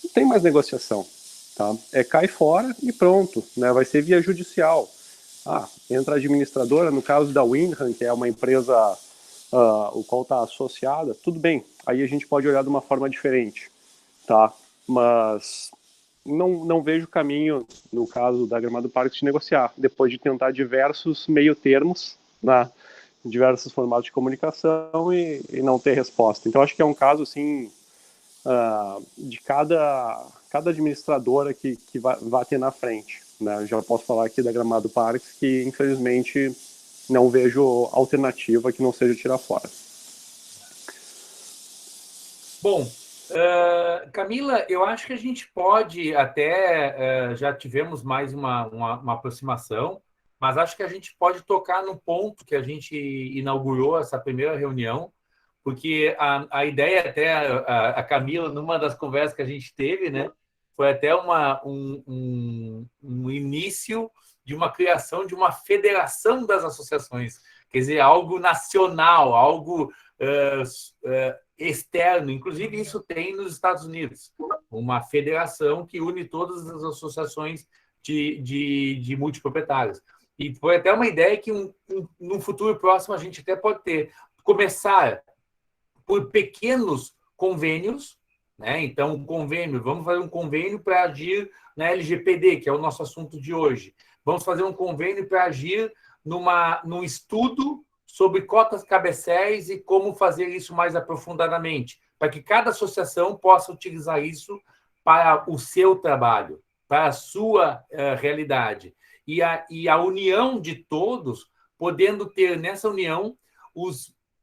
não tem mais negociação. Tá? Cai fora e pronto, né, vai ser via judicial. Entra a administradora, no caso da Windham, que é uma empresa o qual está associada, tudo bem, aí a gente pode olhar de uma forma diferente, tá? Mas não vejo caminho, no caso da Gramado Parques, de negociar, depois de tentar diversos meio termos, né? diversos formatos de comunicação e não ter resposta. Então, acho que é um caso, assim, de cada administradora que vai ter na frente, né? Já posso falar aqui da Gramado Parques, que, infelizmente, não vejo alternativa que não seja tirar fora. Bom, Camila, eu acho que a gente pode até, já tivemos mais uma aproximação, mas acho que a gente pode tocar no ponto que a gente inaugurou essa primeira reunião, porque a ideia até, a Camila, numa das conversas que a gente teve, né, foi até um início de uma criação de uma federação das associações, quer dizer, algo nacional, algo externo. Inclusive, isso tem nos Estados Unidos, uma federação que une todas as associações de multiproprietários. E foi até uma ideia que, no futuro próximo, a gente até pode começar por pequenos convênios, né? Então, vamos fazer um convênio para agir na LGPD, que é o nosso assunto de hoje. Vamos fazer um convênio para agir num estudo sobre cotas cabecéis e como fazer isso mais aprofundadamente, para que cada associação possa utilizar isso para o seu trabalho, para a sua realidade. E a união de todos, podendo ter nessa união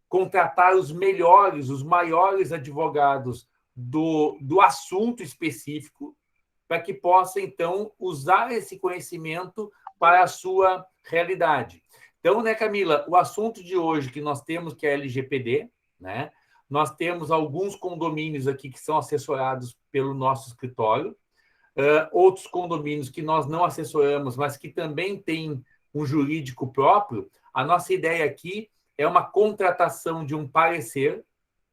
contratar os melhores, os maiores advogados do assunto específico, para que possa, então, usar esse conhecimento para a sua realidade. Então, né, Camila, o assunto de hoje que nós temos, que é LGPD, né? Nós temos alguns condomínios aqui que são assessorados pelo nosso escritório, outros condomínios que nós não assessoramos, mas que também têm um jurídico próprio. A nossa ideia aqui é uma contratação de um parecer,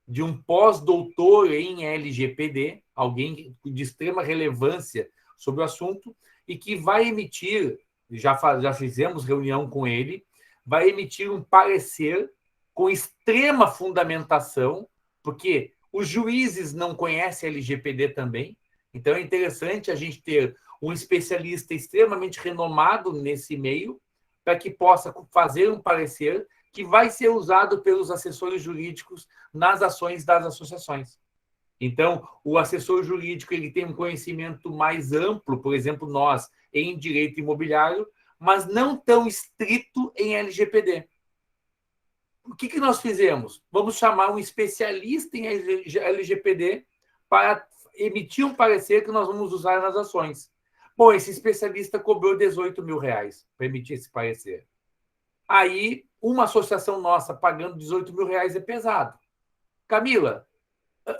de um pós-doutor em LGPD, alguém de extrema relevância sobre o assunto, e que vai emitir, já fizemos reunião com ele, vai emitir um parecer com extrema fundamentação, porque os juízes não conhecem a LGPD também, então é interessante a gente ter um especialista extremamente renomado nesse meio, para que possa fazer um parecer que vai ser usado pelos assessores jurídicos nas ações das associações. Então, o assessor jurídico ele tem um conhecimento mais amplo, por exemplo, nós, em direito imobiliário, mas não tão estrito em LGPD. O que nós fizemos? Vamos chamar um especialista em LGPD para emitir um parecer que nós vamos usar nas ações. Bom, esse especialista cobrou R$18 mil para emitir esse parecer. Aí, uma associação nossa pagando R$18 mil é pesado. Camila,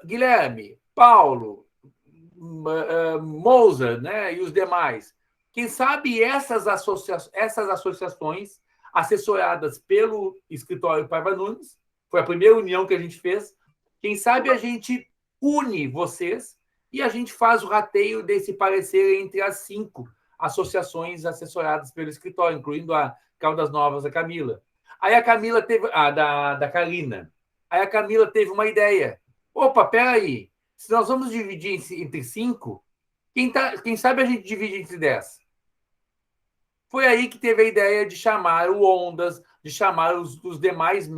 Guilherme, Paulo, Moser, né, e os demais, quem sabe essas associações assessoradas pelo escritório Paiva Nunes, foi a primeira união que a gente fez, quem sabe a gente une vocês e a gente faz o rateio desse parecer entre as 5 associações assessoradas pelo escritório, incluindo a Caldas Novas, a Camila. Aí a Camila teve... da Carina. Aí a Camila teve uma ideia. Opa, peraí. Se nós vamos dividir entre 5, quem sabe a gente divide entre 10? Foi aí que teve a ideia de chamar o Ondas, de chamar os demais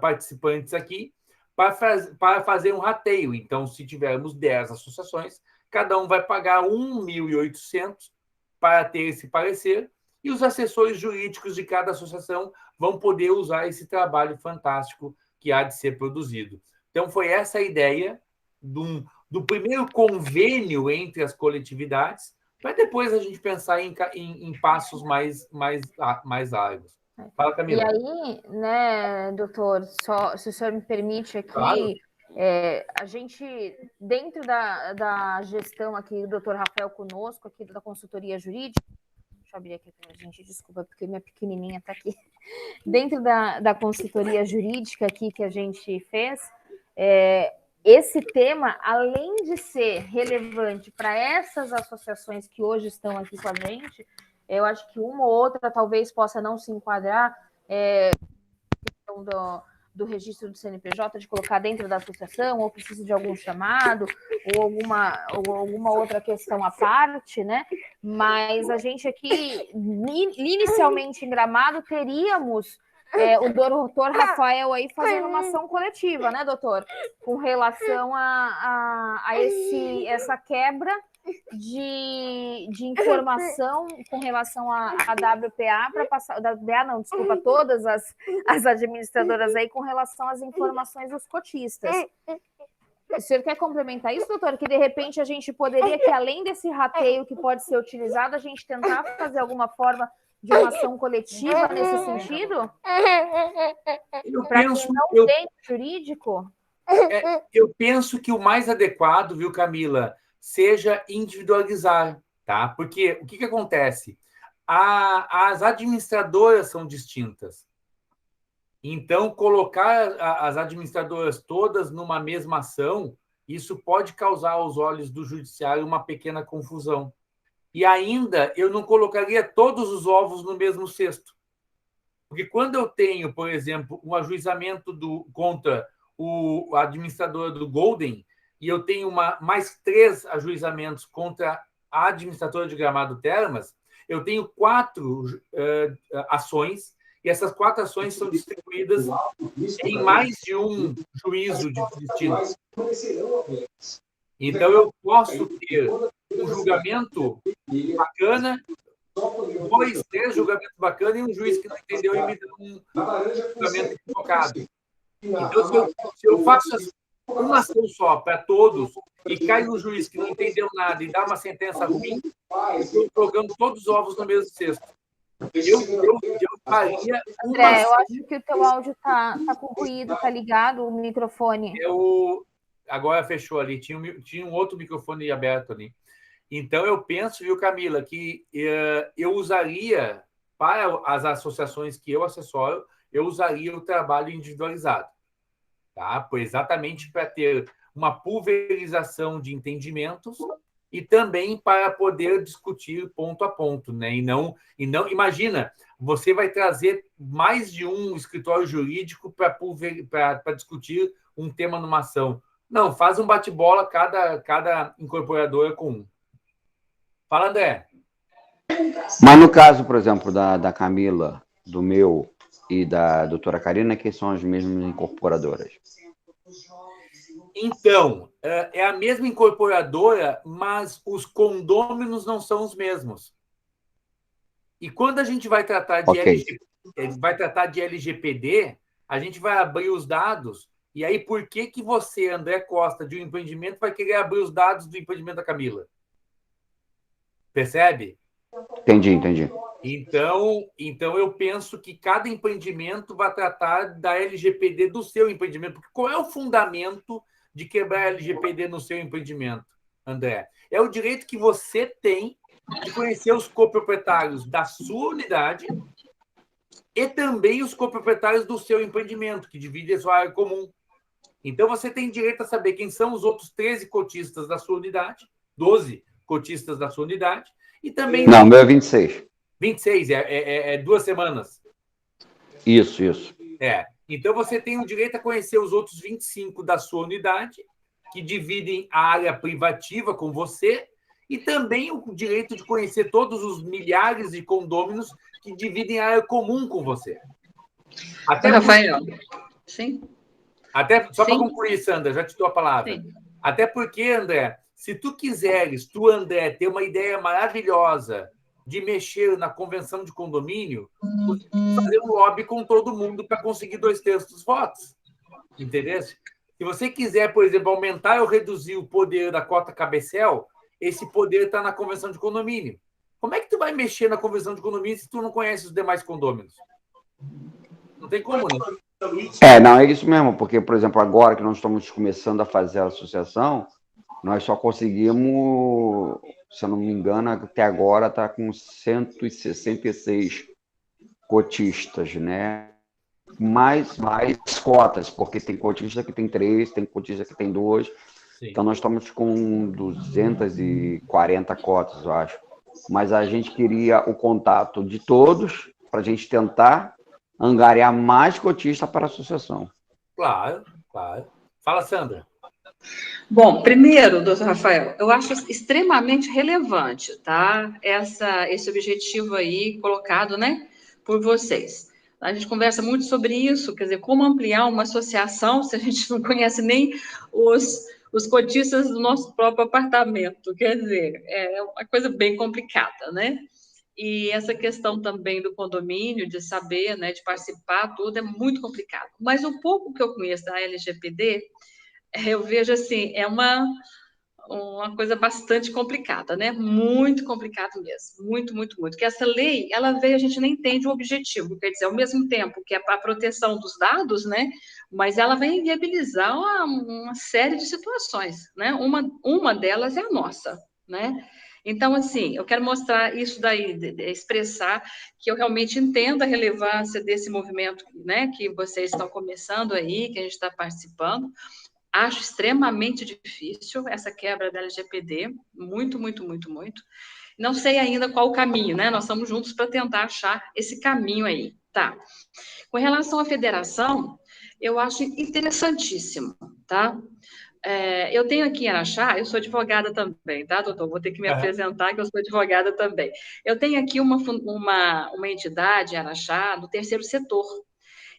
participantes aqui para fazer um rateio. Então, se tivermos 10 associações, cada um vai pagar 1.800 para ter esse parecer, e os assessores jurídicos de cada associação vão poder usar esse trabalho fantástico que há de ser produzido. Então, foi essa a ideia do primeiro convênio entre as coletividades, para depois a gente pensar em passos mais largos. Fala, Camila. E aí, né, doutor, se o senhor me permite aqui, claro. A gente, dentro da gestão aqui, o doutor Rafael conosco, aqui da consultoria jurídica, deixa eu abrir aqui para a gente, desculpa, porque minha pequenininha está aqui. Dentro da consultoria jurídica aqui que a gente fez, esse tema, além de ser relevante para essas associações que hoje estão aqui com a gente, eu acho que uma ou outra talvez possa não se enquadrar do registro do CNPJ, de colocar dentro da associação, ou precisa de algum chamado, ou alguma outra questão à parte, né? Mas a gente aqui, inicialmente em Gramado, teríamos o doutor Rafael aí fazendo uma ação coletiva, né, doutor? Com relação a essa quebra de informação com relação à WPA para passar, WPA não, desculpa, todas as administradoras aí com relação às informações dos cotistas. O senhor quer complementar isso, doutor? Que de repente a gente poderia, que além desse rateio que pode ser utilizado, a gente tentar fazer alguma forma de uma ação coletiva nesse sentido? Para quem não tem jurídico? Eu penso que o mais adequado, viu, Camila, seja individualizar, tá? Porque o que acontece? As administradoras são distintas. Então, colocar as administradoras todas numa mesma ação, isso pode causar aos olhos do judiciário uma pequena confusão. E ainda, eu não colocaria todos os ovos no mesmo cesto. Porque quando eu tenho, por exemplo, um ajuizamento contra a administradora do Golden, e eu tenho mais 3 ajuizamentos contra a administradora de Gramado Termas, eu tenho 4 ações, e essas 4 ações são distribuídas em mais de um juízo distinto. Então, eu posso ter um julgamento bacana, 2, 3 julgamentos bacanas e um juiz que não entendeu e me deu um julgamento equivocado. Então, se eu faço uma ação só para todos e cai no juiz que não entendeu nada e dá uma sentença ruim, eu estou jogando todos os ovos no mesmo cesto. Eu faria André, eu acho que o teu áudio tá com ruído, tá ligado o microfone. Agora fechou ali, tinha um outro microfone aberto ali. Então, eu penso, viu, Camila, que eu usaria, para as associações que eu assessoro, eu usaria o trabalho individualizado, tá? Exatamente para ter uma pulverização de entendimentos e também para poder discutir ponto a ponto, né? E não imagina, você vai trazer mais de um escritório jurídico para discutir um tema numa ação. Não, faz um bate-bola cada incorporadora com um. Fala, André. Mas no caso, por exemplo, da Camila, do meu e da doutora Karina, que são as mesmas incorporadoras? Então, é a mesma incorporadora, mas os condôminos não são os mesmos. E quando a gente vai tratar de LGPD, a gente vai abrir os dados, e aí por que você, André Costa, de um empreendimento, vai querer abrir os dados do empreendimento da Camila? Percebe? Entendi. Então, eu penso que cada empreendimento vai tratar da LGPD do seu empreendimento. Porque qual é o fundamento de quebrar a LGPD no seu empreendimento, André? É o direito que você tem de conhecer os coproprietários da sua unidade e também os coproprietários do seu empreendimento, que dividem a sua área comum. Então, você tem direito a saber quem são os outros 13 cotistas da sua unidade, 12 cotistas da sua unidade, e também... Não, meu é 26. 26, é 2 semanas. Isso. Então, você tem o direito a conhecer os outros 25 da sua unidade, que dividem a área privativa com você, e também o direito de conhecer todos os milhares de condôminos que dividem a área comum com você. Até Rafael. Sim. Só para concluir, Sandra, já te dou a palavra. Sim. Até porque, André, se tu quiseres, André, ter uma ideia maravilhosa de mexer na convenção de condomínio, você tem que fazer um lobby com todo mundo para conseguir 2/3 dos votos. Entendeu? Se você quiser, por exemplo, aumentar ou reduzir o poder da cota cabecel, esse poder está na convenção de condomínio. Como é que tu vai mexer na convenção de condomínio se tu não conhece os demais condôminos? Não tem como, né? Não, é isso mesmo, porque, por exemplo, agora que nós estamos começando a fazer a associação, nós só conseguimos, se eu não me engano, até agora está com 166 cotistas, né? Mais cotas, porque tem cotista que tem 3, tem cotista que tem 2. Sim. Então, nós estamos com 240 cotas, eu acho. Mas a gente queria o contato de todos para a gente tentar angariar mais cotistas para a associação. Claro. Fala, Sandra. Bom, primeiro, doutor Rafael, eu acho extremamente relevante, tá? Esse objetivo aí colocado, né, por vocês. A gente conversa muito sobre isso, quer dizer, como ampliar uma associação se a gente não conhece nem os cotistas do nosso próprio apartamento, quer dizer, é uma coisa bem complicada, né? E essa questão também do condomínio, de saber, né, de participar, tudo é muito complicado. Mas o pouco que eu conheço da LGPD, eu vejo assim, é uma coisa bastante complicada, né? Muito complicado mesmo, muito, muito, muito. Que essa lei, ela veio, a gente nem entende o objetivo, quer dizer, ao mesmo tempo que é para a proteção dos dados, né? Mas ela vai inviabilizar uma série de situações, né? Uma delas é a nossa, né? Então, assim, eu quero mostrar isso daí, expressar que eu realmente entendo a relevância desse movimento, né? Que vocês estão começando aí, que a gente está participando. Acho extremamente difícil essa quebra da LGPD, muito, muito, muito, muito. Não sei ainda qual o caminho, né? Nós estamos juntos para tentar achar esse caminho aí, tá? Com relação à federação, eu acho interessantíssimo, tá? Eu tenho aqui em Araxá, eu sou advogada também, tá, doutor? Vou ter que me apresentar, que eu sou advogada também. Eu tenho aqui uma entidade em Araxá, do terceiro setor.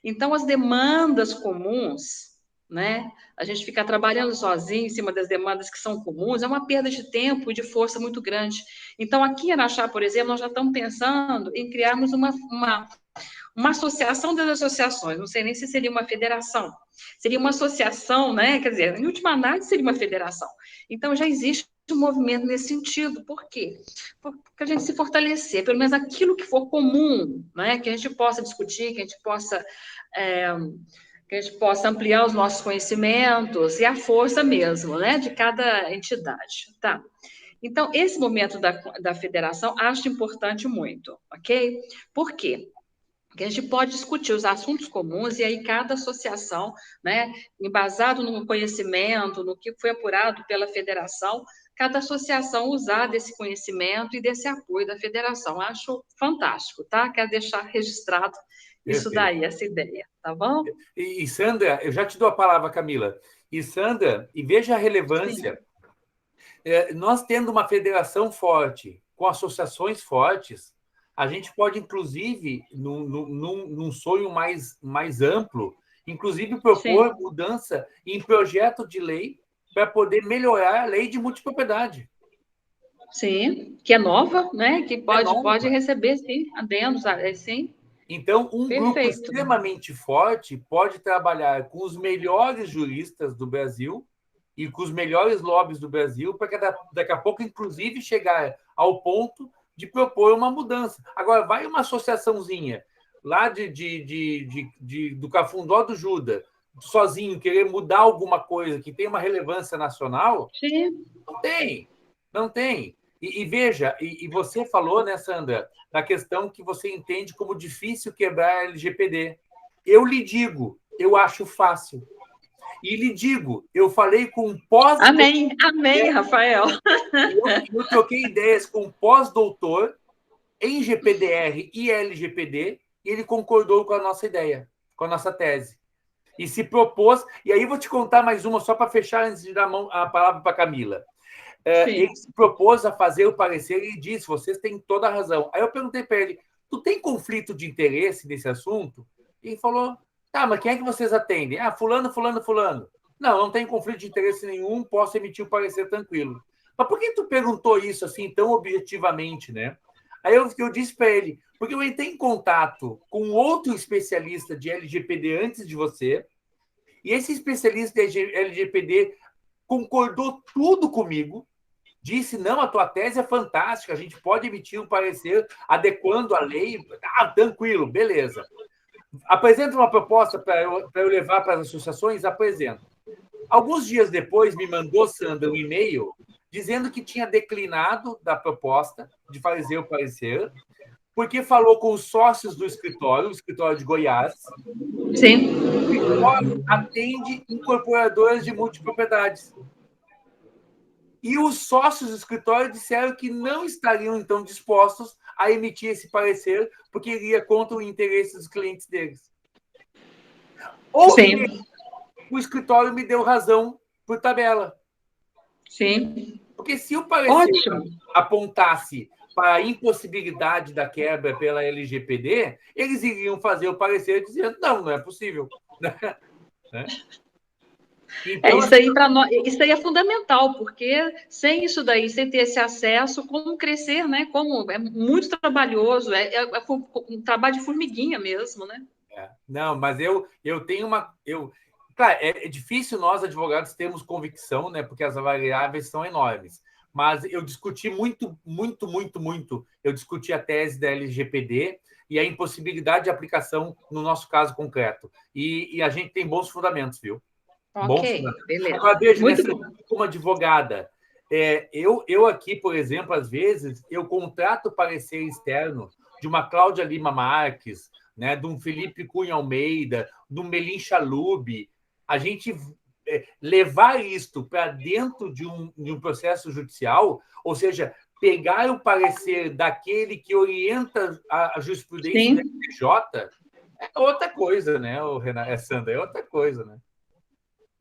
Então, as demandas comuns, né? A gente ficar trabalhando sozinho em cima das demandas que são comuns é uma perda de tempo e de força muito grande. Então, aqui em Araxá, por exemplo, nós já estamos pensando em criarmos uma associação das associações, não sei nem se seria uma federação, seria uma associação, né? Quer dizer, em última análise, seria uma federação. Então, já existe um movimento nesse sentido. Por quê? Porque a gente se fortalecer, pelo menos aquilo que for comum, né? Que a gente possa discutir, que a gente possa ampliar os nossos conhecimentos e a força mesmo, né? De cada entidade, tá? Então, esse momento da federação, acho importante muito, ok? Por quê? Porque a gente pode discutir os assuntos comuns e aí cada associação, né, embasado no conhecimento, no que foi apurado pela federação, cada associação usar desse conhecimento e desse apoio da federação. Acho fantástico, tá? Quero deixar registrado isso daí, essa ideia, tá bom? E Sandra, eu já te dou a palavra, Camila. E Sandra, e veja a relevância. Nós tendo uma federação forte, com associações fortes, a gente pode, inclusive, num sonho mais amplo, inclusive propor mudança em projeto de lei para poder melhorar a lei de multipropriedade. Sim, que é nova, né? Que pode receber, sim, adendos, sim. Então, grupo extremamente forte pode trabalhar com os melhores juristas do Brasil e com os melhores lobbies do Brasil para que daqui a pouco, inclusive, chegar ao ponto de propor uma mudança. Agora, vai uma associaçãozinha lá do Cafundó do Juda, sozinho, querer mudar alguma coisa que tem uma relevância nacional? Sim. Não tem. E veja, e você falou, né, Sandra, da questão que você entende como difícil quebrar a LGPD. Eu lhe digo, eu acho fácil. E lhe digo, eu falei com um Amém, Rafael. Eu troquei ideias com um pós-doutor em GPDR e LGPD, e ele concordou com a nossa ideia, com a nossa tese. E se propôs... E aí vou te contar mais uma, só para fechar, antes de dar a palavra para a Camila. Ele se propôs a fazer o parecer e disse, vocês têm toda a razão. Aí eu perguntei para ele, tu tem conflito de interesse nesse assunto? E ele falou, tá, mas quem é que vocês atendem? Ah, fulano, fulano, fulano. Não tem conflito de interesse nenhum, posso emitir o parecer tranquilo. Mas por que tu perguntou isso assim tão objetivamente, né? Aí eu disse para ele, porque eu entrei em contato com outro especialista de LGPD antes de você, e esse especialista de LGPD concordou tudo comigo, disse, não, a tua tese é fantástica, a gente pode emitir um parecer adequando a lei, tranquilo, beleza. Apresenta uma proposta para eu levar para as associações? Apresento. Alguns dias depois, me mandou, Sandra, um e-mail dizendo que tinha declinado da proposta de fazer o parecer, porque falou com os sócios do escritório, o escritório de Goiás. Sim. O escritório atende incorporadoras de multipropriedades. E os sócios do escritório disseram que não estariam, então, dispostos a emitir esse parecer, porque iria contra o interesse dos clientes deles. Ou seja, o escritório me deu razão por tabela. Sim. Porque se o parecer apontasse para a impossibilidade da quebra pela LGPD, eles iriam fazer o parecer dizendo, não é possível. Né? Então, isso aí para nós, isso aí é fundamental, porque sem isso daí, sem ter esse acesso, como crescer, né? Como é muito trabalhoso, é um trabalho de formiguinha mesmo, né? Não, mas eu tenho uma. Claro, é difícil nós, advogados, termos convicção, né? Porque as variáveis são enormes. Mas eu discuti muito. Eu discuti a tese da LGPD e a impossibilidade de aplicação no nosso caso concreto. E a gente tem bons fundamentos, viu? Ok, beleza. Agora, veja, muito bom. como advogada, eu aqui, por exemplo, às vezes, eu contrato parecer externo de uma Cláudia Lima Marques, né, de um Felipe Cunha Almeida, de um Melim Chalub. A gente levar isto para dentro de um processo judicial, ou seja, pegar o parecer daquele que orienta a jurisprudência do STJ, é outra coisa, né, Sandra? É outra coisa, né?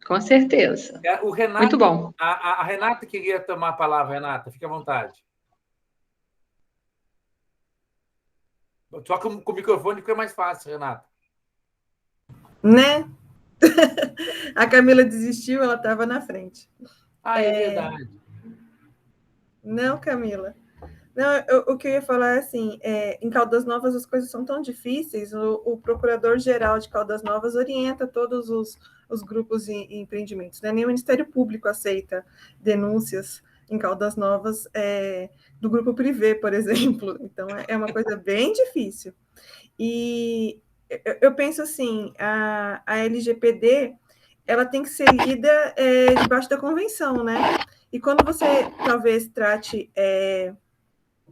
Com certeza. O Renato, muito bom. A Renata queria tomar a palavra. Renata, fique à vontade. Só com o microfone fica mais fácil, Renata. Né? A Camila desistiu, ela estava na frente. É verdade. Não, Camila. Não, o que eu ia falar é assim, em Caldas Novas as coisas são tão difíceis, o Procurador-Geral de Caldas Novas orienta todos os grupos e empreendimentos, né? Nem o Ministério Público aceita denúncias em Caldas Novas do grupo privê, por exemplo. Então, é uma coisa bem difícil. E eu penso assim, a LGPD, ela tem que ser lida debaixo da convenção, né? E quando você, talvez, trate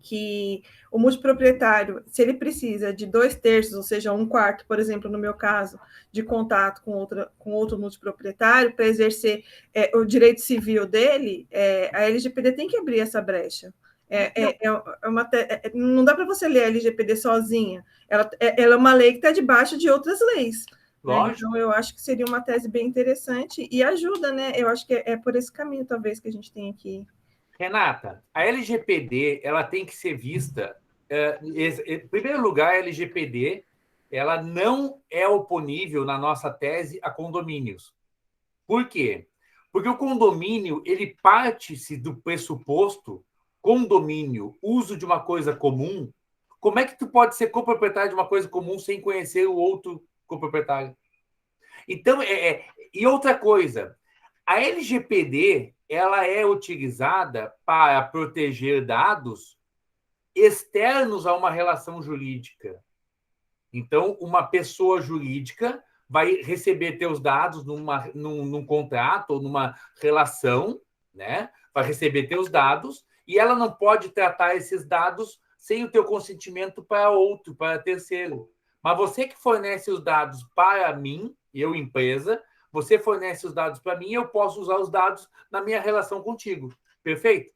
que o multiproprietário, se ele precisa de 2/3, ou seja, 1/4, por exemplo, no meu caso, de contato com outro multiproprietário para exercer o direito civil dele, a LGPD tem que abrir essa brecha. Não dá para você ler a LGPD sozinha. Ela é uma lei que está debaixo de outras leis. Né? Então, eu acho que seria uma tese bem interessante e ajuda, né? Eu acho que é por esse caminho, talvez, que a gente tem aqui. Renata, a LGPD ela tem que ser vista. Em primeiro lugar, a LGPD ela não é oponível na nossa tese a condomínios. Por quê? Porque o condomínio ele parte-se do pressuposto condomínio, uso de uma coisa comum. Como é que tu pode ser coproprietário de uma coisa comum sem conhecer o outro coproprietário? Então, e outra coisa, a LGPD ela é utilizada para proteger dados externos a uma relação jurídica. Então, uma pessoa jurídica vai receber teus dados num contrato ou numa relação, né? Vai receber teus dados e ela não pode tratar esses dados sem o teu consentimento para outro, para terceiro. Mas você que fornece os dados para mim, eu, empresa, você fornece os dados para mim, eu posso usar os dados na minha relação contigo. Perfeito?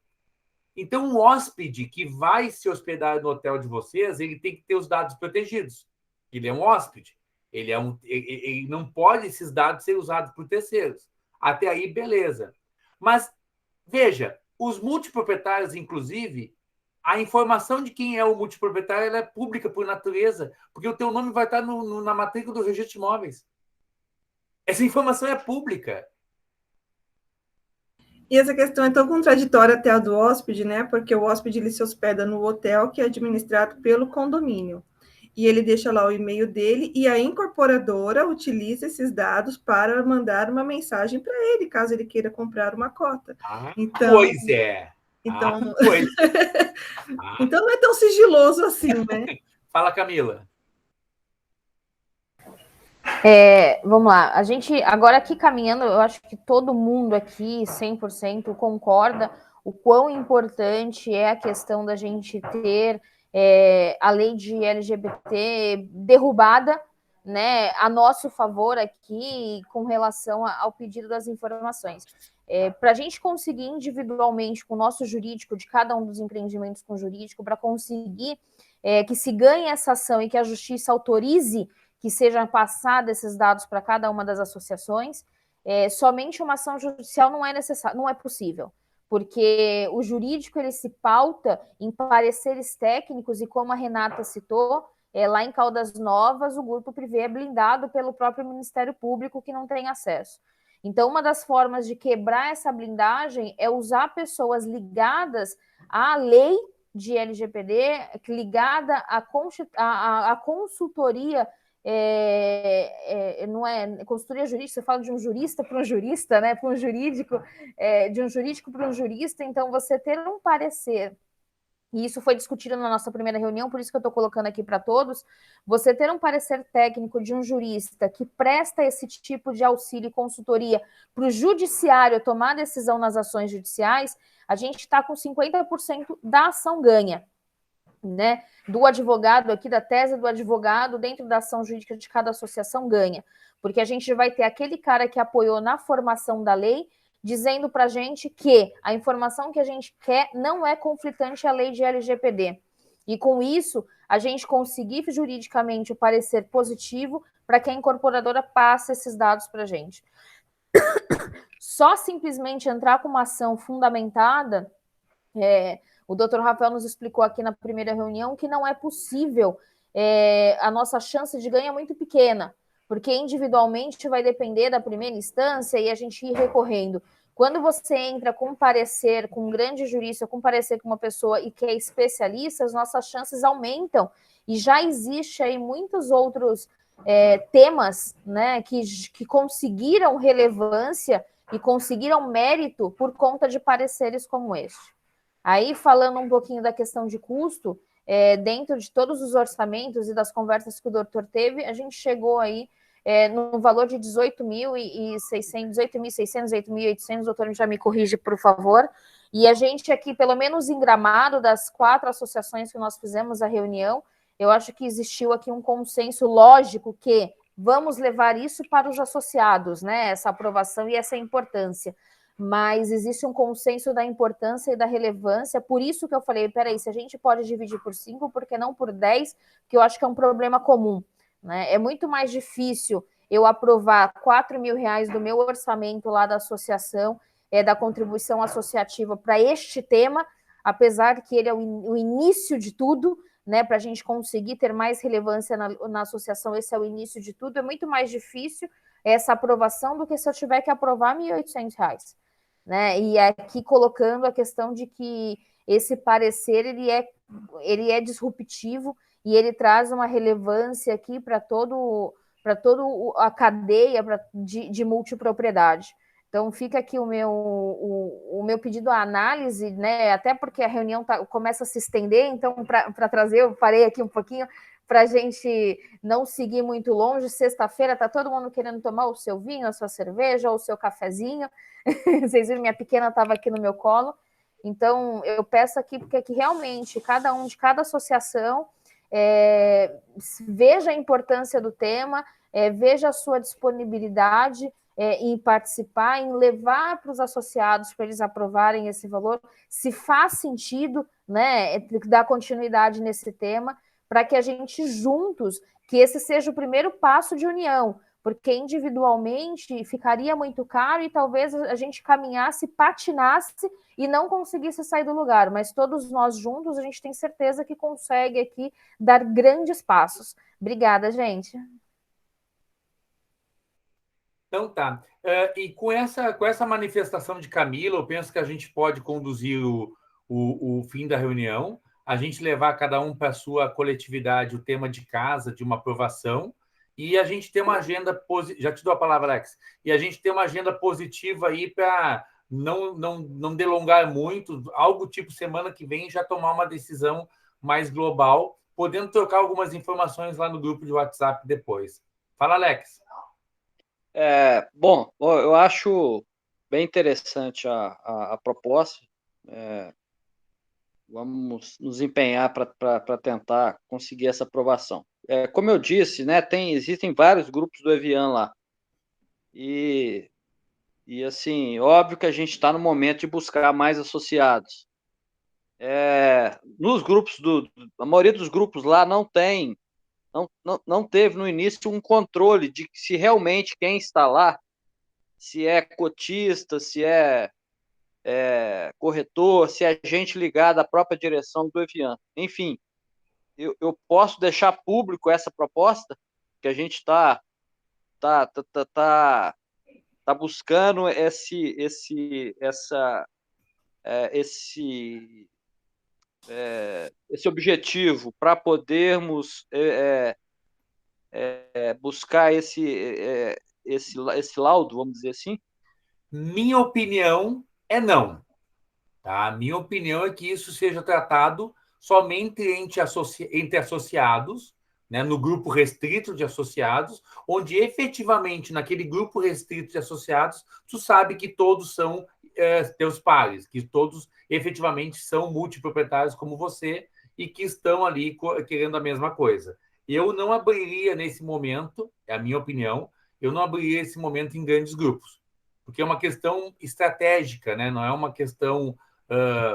Então, um hóspede que vai se hospedar no hotel de vocês, ele tem que ter os dados protegidos. Ele é um hóspede. Ele não pode esses dados ser usados por terceiros. Até aí, beleza. Mas, veja, os multiproprietários, inclusive, a informação de quem é o multiproprietário ela é pública por natureza, porque o teu nome vai estar na matrícula do registro de imóveis. Essa informação é pública. E essa questão é tão contraditória até a do hóspede, né? Porque o hóspede ele se hospeda no hotel que é administrado pelo condomínio. E ele deixa lá o e-mail dele e a incorporadora utiliza esses dados para mandar uma mensagem para ele, caso ele queira comprar uma cota. Então, pois é. Então, então não é tão sigiloso assim, né? Fala, Camila. Vamos lá, a gente agora aqui caminhando, eu acho que todo mundo aqui 100% concorda o quão importante é a questão da gente ter a lei de LGBT derrubada, né, a nosso favor aqui com relação ao pedido das informações. Para a gente conseguir individualmente com o nosso jurídico, de cada um dos empreendimentos com jurídico, para conseguir que se ganhe essa ação e que a justiça autorize que sejam passados esses dados para cada uma das associações, somente uma ação judicial não é necessário, não é possível, porque o jurídico ele se pauta em pareceres técnicos e, como a Renata citou, lá em Caldas Novas, o grupo privê é blindado pelo próprio Ministério Público, que não tem acesso. Então, uma das formas de quebrar essa blindagem é usar pessoas ligadas à lei de LGPD, ligada à consultoria, não é consultoria jurídica, você fala de um jurista para um jurista, né? Para um jurídico, de um jurídico para um jurista, então você ter um parecer. E isso foi discutido na nossa primeira reunião, por isso que eu estou colocando aqui para todos, você ter um parecer técnico de um jurista que presta esse tipo de auxílio e consultoria para o judiciário tomar decisão nas ações judiciais, a gente está com 50% da ação ganha, né? Do advogado aqui, da tese do advogado, dentro da ação jurídica de cada associação ganha, porque a gente vai ter aquele cara que apoiou na formação da lei, dizendo para a gente que a informação que a gente quer não é conflitante à lei de LGPD. E com isso, a gente conseguir juridicamente o parecer positivo para que a incorporadora passe esses dados para a gente. Só simplesmente entrar com uma ação fundamentada, o doutor Rafael nos explicou aqui na primeira reunião que não é possível, a nossa chance de ganho é muito pequena, porque individualmente vai depender da primeira instância e a gente ir recorrendo. Quando você entra com um parecer, com um grande jurista, com um parecer com uma pessoa e que é especialista, as nossas chances aumentam. E já existe aí muitos outros temas, né, que conseguiram relevância e conseguiram mérito por conta de pareceres como este. Aí, falando um pouquinho da questão de custo, dentro de todos os orçamentos e das conversas que o doutor teve, a gente chegou aí no valor de 18.600, 18.800, o doutor já me corrige, por favor. E a gente aqui, pelo menos em Gramado, das 4 associações que nós fizemos a reunião, eu acho que existiu aqui um consenso lógico que vamos levar isso para os associados, né? Essa aprovação e essa importância. Mas existe um consenso da importância e da relevância, por isso que eu falei, peraí, se a gente pode dividir por 5, por que não por 10? Que eu acho que é um problema comum, né? É muito mais difícil eu aprovar R$4.000 do meu orçamento lá da associação, da contribuição associativa para este tema, apesar que ele é o início de tudo, né? Para a gente conseguir ter mais relevância na associação, esse é o início de tudo, é muito mais difícil essa aprovação do que se eu tiver que aprovar R$1.800. Né? E aqui colocando a questão de que esse parecer ele é disruptivo e ele traz uma relevância aqui para toda a cadeia de multipropriedade. Então fica aqui o meu pedido à análise, né? Até porque a reunião começa a se estender, então para trazer, eu parei aqui um pouquinho para a gente não seguir muito longe. Sexta-feira está todo mundo querendo tomar o seu vinho, a sua cerveja ou o seu cafezinho. Vocês viram, minha pequena estava aqui no meu colo. Então, eu peço aqui, porque aqui realmente, cada um de cada associação veja a importância do tema, veja a sua disponibilidade em participar, em levar para os associados para eles aprovarem esse valor, se faz sentido, né, dar continuidade nesse tema, para que a gente juntos, que esse seja o primeiro passo de união, porque individualmente ficaria muito caro e talvez a gente caminhasse, patinasse e não conseguisse sair do lugar, mas todos nós juntos a gente tem certeza que consegue aqui dar grandes passos. Obrigada, gente. Então tá. E com essa manifestação de Camila, eu penso que a gente pode conduzir o fim da reunião, a gente levar cada um para a sua coletividade o tema de casa, de uma aprovação, e a gente ter uma agenda positiva. Já te dou a palavra, Alex. E a gente ter uma agenda positiva aí para não delongar muito, algo tipo semana que vem já tomar uma decisão mais global, podendo trocar algumas informações lá no grupo de WhatsApp depois. Fala, Alex. Bom, eu acho bem interessante a proposta. Vamos nos empenhar para tentar conseguir essa aprovação. Como eu disse, né, existem vários grupos do Evian lá. E assim, óbvio que a gente está no momento de buscar mais associados. Nos grupos, a maioria dos grupos lá não teve no início um controle de se realmente quem está lá, se é cotista, se é corretor, se é gente ligada à própria direção do Evian. Enfim, eu posso deixar público essa proposta que a gente está buscando esse objetivo para podermos buscar esse laudo, vamos dizer assim? Minha opinião é não. Tá? Minha opinião é que isso seja tratado somente entre associados, né, no grupo restrito de associados, onde efetivamente naquele grupo restrito de associados, tu sabe que todos são teus pares, que todos efetivamente são multiproprietários como você e que estão ali querendo a mesma coisa. Eu não abriria nesse momento, é a minha opinião, eu não abriria esse momento em grandes grupos, porque é uma questão estratégica, né? Não é uma questão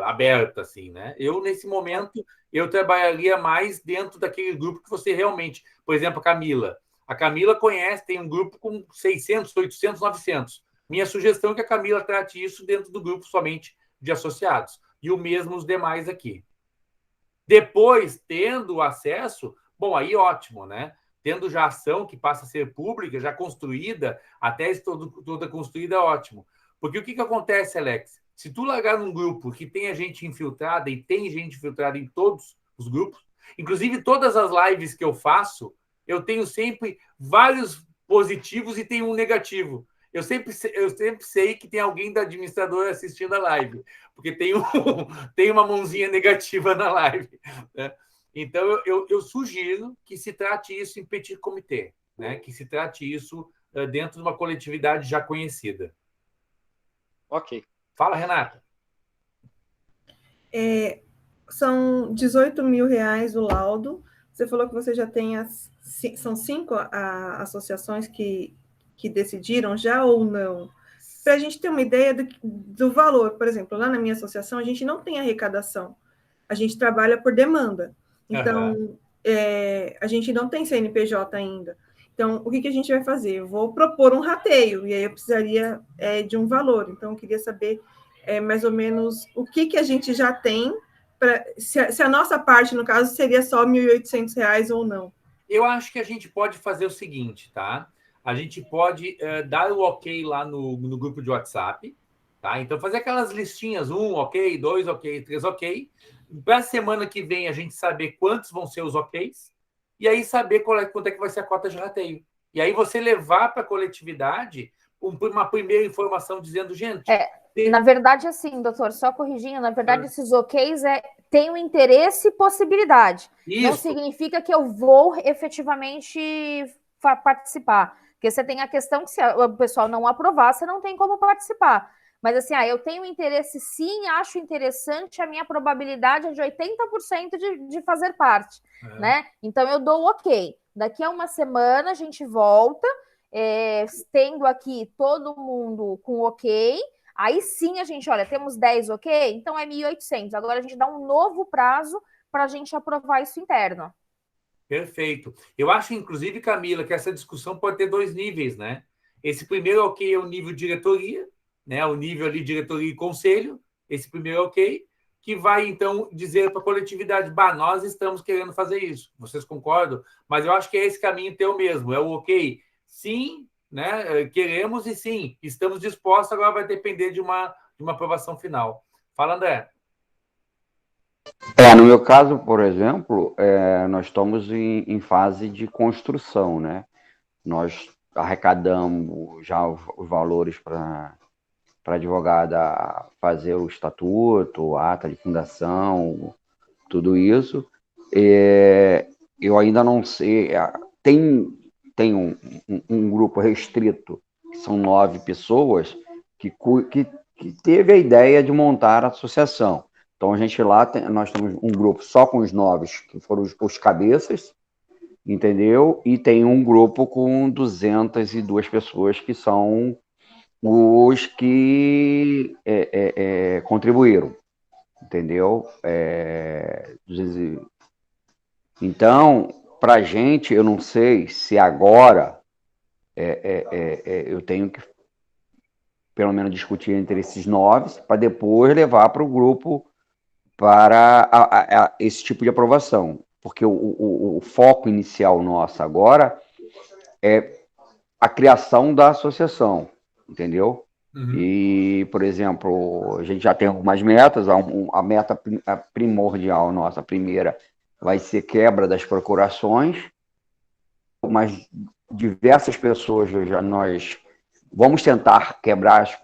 aberta, assim, né? Eu, nesse momento, eu trabalharia mais dentro daquele grupo que você realmente... Por exemplo, a Camila. A Camila conhece, tem um grupo com 600, 800, 900. Minha sugestão é que a Camila trate isso dentro do grupo somente de associados. E o mesmo os demais aqui. Depois, tendo acesso, bom, aí ótimo, né? Tendo já ação que passa a ser pública, já construída, até toda construída, ótimo. Porque o que acontece, Alex? Se tu largar num grupo que tenha gente infiltrada, e tem gente infiltrada em todos os grupos, inclusive todas as lives que eu faço, eu tenho sempre vários positivos e tem um negativo. Eu sempre sei que tem alguém da administradora assistindo a live, porque tem uma mãozinha negativa na live, né? Então, eu sugiro que se trate isso em petit comité, né? Que se trate isso dentro de uma coletividade já conhecida. Ok. Fala, Renata. São 18 mil reais o laudo. Você falou que você já tem são 5 associações que decidiram já ou não? Para a gente ter uma ideia do valor. Por exemplo, lá na minha associação, a gente não tem arrecadação. A gente trabalha por demanda. Então, a gente não tem CNPJ ainda. Então, o que a gente vai fazer? Eu vou propor um rateio, e aí eu precisaria de um valor. Então, eu queria saber mais ou menos o que a gente já tem, se a nossa parte, no caso, seria só R$ 1.800 ou não. Eu acho que a gente pode fazer o seguinte, tá? A gente pode dar o ok lá no grupo de WhatsApp, tá? Então, fazer aquelas listinhas, 1 ok, 2 ok, 3 ok. Para a semana que vem, a gente saber quantos vão ser os OKs e aí saber quanto é que vai ser a cota de rateio. E aí você levar para a coletividade uma primeira informação dizendo, gente... Na verdade, assim, doutor, só corrigindo, na verdade, esses OKs tem o interesse e possibilidade. Isso. Não significa que eu vou efetivamente participar. Porque você tem a questão que se o pessoal não aprovar, você não tem como participar. Mas assim, eu tenho interesse sim, acho interessante, a minha probabilidade é de 80% de fazer parte, né? Então eu dou ok. Daqui a uma semana a gente volta, tendo aqui todo mundo com ok, aí sim a gente, olha, temos 10 ok, então é 1.800. Agora a gente dá um novo prazo para a gente aprovar isso interno. Perfeito. Eu acho, inclusive, Camila, que essa discussão pode ter 2 níveis, né? Esse primeiro ok é o nível diretoria, né? O nível ali diretoria e conselho, esse primeiro ok, que vai, então, dizer para a coletividade, nós estamos querendo fazer isso. Vocês concordam? Mas eu acho que é esse caminho teu mesmo, é o ok, sim, né? Queremos e sim, estamos dispostos, agora vai depender de uma aprovação final. Fala, André. No meu caso, por exemplo, nós estamos em fase de construção, né? Nós arrecadamos já os valores para a advogada fazer o estatuto, a ata de fundação, tudo isso. Eu ainda não sei, tem um grupo restrito, que são 9 pessoas, que teve a ideia de montar a associação. Então, a gente lá, nós temos um grupo só com os 9, que foram os cabeças, entendeu? E tem um grupo com 202 pessoas, que são os que contribuíram, entendeu? Então, para a gente, eu não sei se agora eu tenho que pelo menos discutir entre esses 9, para depois levar para o grupo para esse tipo de aprovação. Porque o foco inicial nosso agora é a criação da associação, entendeu? Uhum. E, por exemplo, a gente já tem algumas metas, a meta primordial nossa, a primeira, vai ser quebra das procurações, mas diversas pessoas nós vamos tentar quebrar as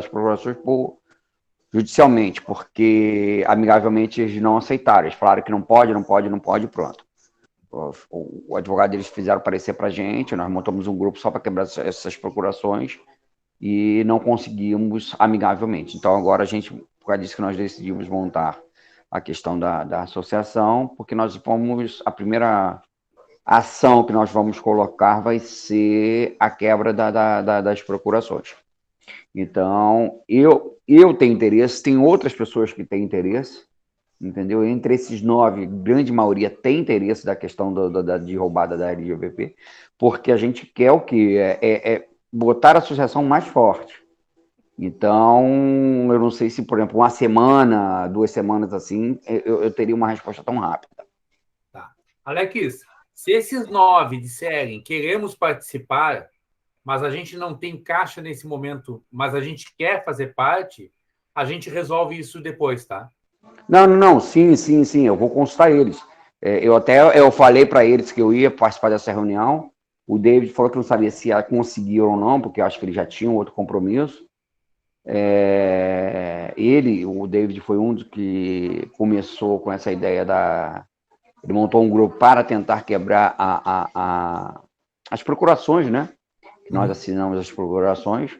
procurações judicialmente, porque amigavelmente eles não aceitaram, eles falaram que não pode, pronto. O advogado deles fizeram parecer para a gente, nós montamos um grupo só para quebrar essas procurações e não conseguimos amigavelmente. Então agora a gente, por causa disso que nós decidimos montar a questão da associação, porque a primeira ação que nós vamos colocar vai ser a quebra das procurações. Então, eu tenho interesse, tem outras pessoas que têm interesse, entendeu? Entre esses 9, grande maioria tem interesse da questão de roubada da LGPP, porque a gente quer o quê? Botar a associação mais forte. Então, eu não sei se, por exemplo, 1 semana, 2 semanas assim, eu teria uma resposta tão rápida. Tá. Alex, se esses 9 disserem queremos participar, mas a gente não tem caixa nesse momento, mas a gente quer fazer parte, a gente resolve isso depois, tá? Não, sim, eu vou consultar eles. Eu falei para eles que eu ia participar dessa reunião, o David falou que não sabia se conseguiram ou não, porque eu acho que ele já tinha outro compromisso. O David foi um dos que começou com essa ideia ele montou um grupo para tentar quebrar as procurações, né? Nós assinamos as procurações.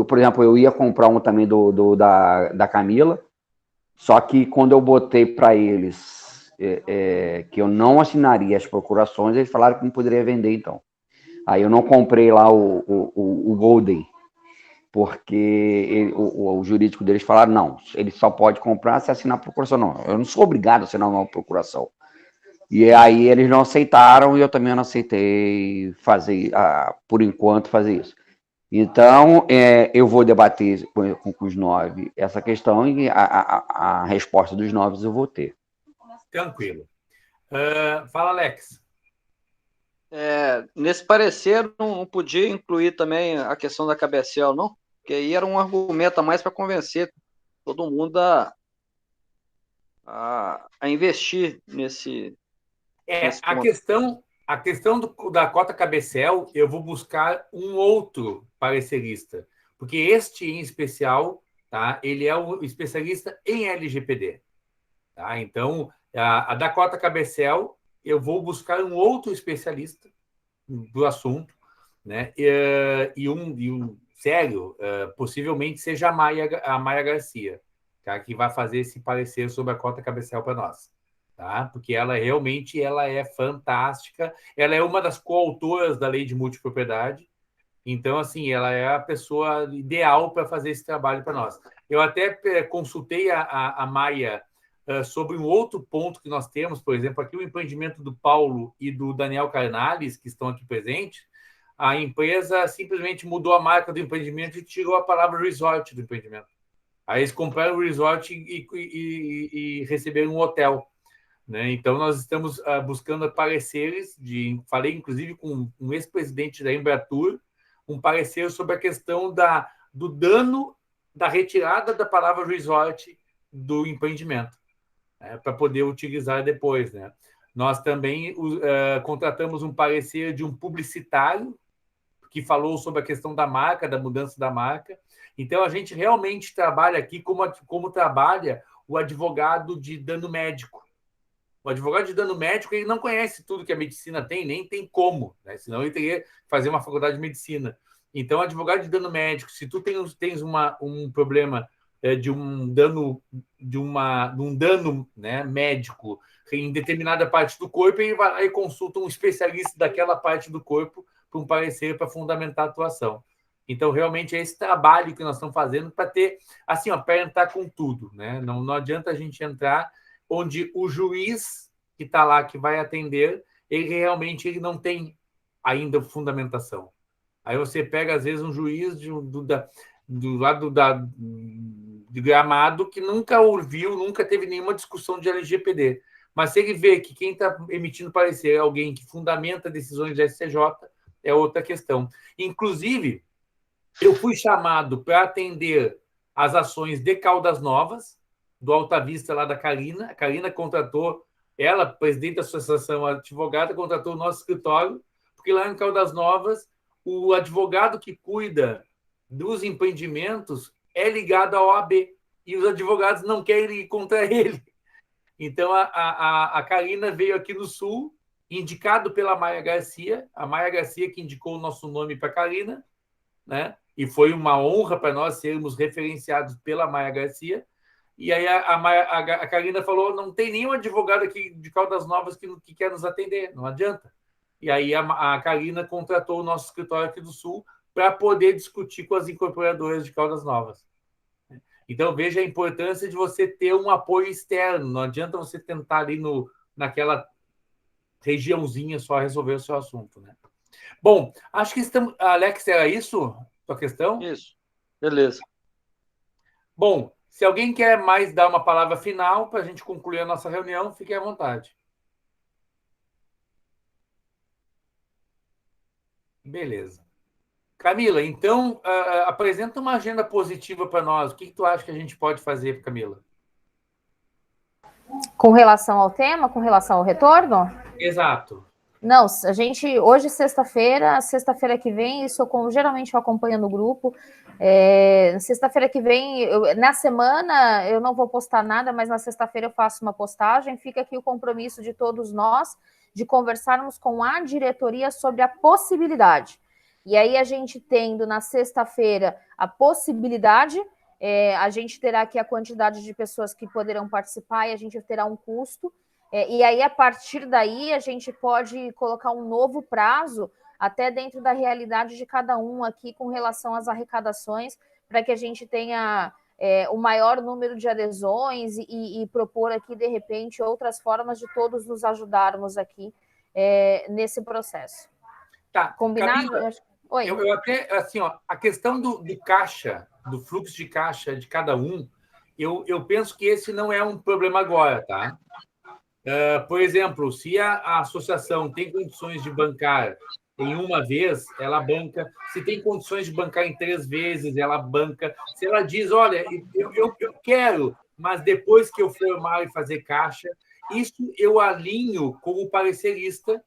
Por exemplo, eu ia comprar um também da Camila, só que quando eu botei para eles que eu não assinaria as procurações, eles falaram que não poderia vender, então. Aí eu não comprei lá o Golden, porque o jurídico deles falaram, não, ele só pode comprar se assinar a procuração. Não, eu não sou obrigado a assinar uma procuração. E aí eles não aceitaram e eu também não aceitei por enquanto, fazer isso. Então, eu vou debater com os 9 essa questão e a resposta dos 9 eu vou ter. Tranquilo. Fala, Alex. Nesse parecer, não podia incluir também a questão da KBSL, não? Porque aí era um argumento a mais para convencer todo mundo a investir nesse a questão da cota KBSL, eu vou buscar um outro parecerista, porque este em especial, tá, ele é o especialista em LGPD. Tá? Então, a da cota KBSL, eu vou buscar um outro especialista do assunto, né? E um sério, possivelmente seja a Maia Garcia, tá? Que vai fazer esse parecer sobre a cota KBSL para nós. Tá? Porque ela realmente é fantástica, ela é uma das coautoras da lei de multipropriedade, então, assim, ela é a pessoa ideal para fazer esse trabalho para nós. Eu até consultei a Maia sobre um outro ponto que nós temos, por exemplo, aqui o empreendimento do Paulo e do Daniel Carnales, que estão aqui presentes, a empresa simplesmente mudou a marca do empreendimento e tirou a palavra resort do empreendimento. Aí eles compraram o resort e receberam um hotel. Né? Então, nós estamos buscando pareceres, falei inclusive com um ex-presidente da Embratur, um parecer sobre a questão do dano da retirada da palavra resort do empreendimento, né? Para poder utilizar depois. Né? Nós também contratamos um parecer de um publicitário que falou sobre a questão da marca, da mudança da marca. Então, a gente realmente trabalha aqui como trabalha o advogado de dano médico. O advogado de dano médico, ele não conhece tudo que a medicina tem, nem tem como, né? Senão ele teria que fazer uma faculdade de medicina. Então, o advogado de dano médico, se tu tens um problema de um dano, né, médico em determinada parte do corpo, ele vai lá e consulta um especialista daquela parte do corpo para um parecer para fundamentar a atuação. Então, realmente, é esse trabalho que nós estamos fazendo para ter, assim, para entrar com tudo, né? Não adianta a gente entrar onde o juiz que está lá, que vai atender, ele realmente não tem ainda fundamentação. Aí você pega, às vezes, um juiz do lado de Gramado que nunca ouviu, nunca teve nenhuma discussão de LGPD. Mas se ele vê que quem está emitindo parecer é alguém que fundamenta decisões da STJ, é outra questão. Inclusive, eu fui chamado para atender as ações de Caldas Novas, do Alta Vista lá da Karina. A Karina contratou, ela, presidente da Associação Advogada, contratou o nosso escritório, porque lá em Caldas Novas, o advogado que cuida dos empreendimentos é ligado à OAB, e os advogados não querem ir contra ele. Então, a Karina veio aqui no Sul, indicado pela Maia Garcia, a Maia Garcia que indicou o nosso nome para a Karina, né? E foi uma honra para nós sermos referenciados pela Maia Garcia. E aí a Karina falou, não tem nenhum advogado aqui de Caldas Novas que quer nos atender, não adianta. E aí a Karina contratou o nosso escritório aqui do Sul para poder discutir com as incorporadoras de Caldas Novas. Então, veja a importância de você ter um apoio externo. Não adianta você tentar ali naquela regiãozinha só resolver o seu assunto, né? Bom, acho que estamos... Alex, era isso? Sua questão? Isso. Beleza. Bom, se alguém quer mais dar uma palavra final para a gente concluir a nossa reunião, fique à vontade. Beleza. Camila, então, apresenta uma agenda positiva para nós. O que tu acha que a gente pode fazer, Camila? Com relação ao tema, com relação ao retorno? Exato. Não, a gente, hoje, sexta-feira que vem, isso geralmente eu acompanho no grupo, sexta-feira que vem, na semana eu não vou postar nada, mas na sexta-feira eu faço uma postagem, fica aqui o compromisso de todos nós, de conversarmos com a diretoria sobre a possibilidade. E aí a gente tendo na sexta-feira a possibilidade, a gente terá aqui a quantidade de pessoas que poderão participar e a gente terá um custo, e aí a partir daí a gente pode colocar um novo prazo até dentro da realidade de cada um aqui com relação às arrecadações, para que a gente tenha o maior número de adesões e propor aqui, de repente, outras formas de todos nos ajudarmos aqui nesse processo. Tá. Combinado? Camila, Oi. eu até, assim, ó, a questão do caixa, do fluxo de caixa de cada um, eu penso que esse não é um problema agora, tá? Por exemplo, se a associação tem condições de bancar em uma vez, ela banca. Se tem condições de bancar em 3 vezes, ela banca. Se ela diz, olha, eu quero, mas depois que eu formar e fazer caixa, isso eu alinho com o parecerista,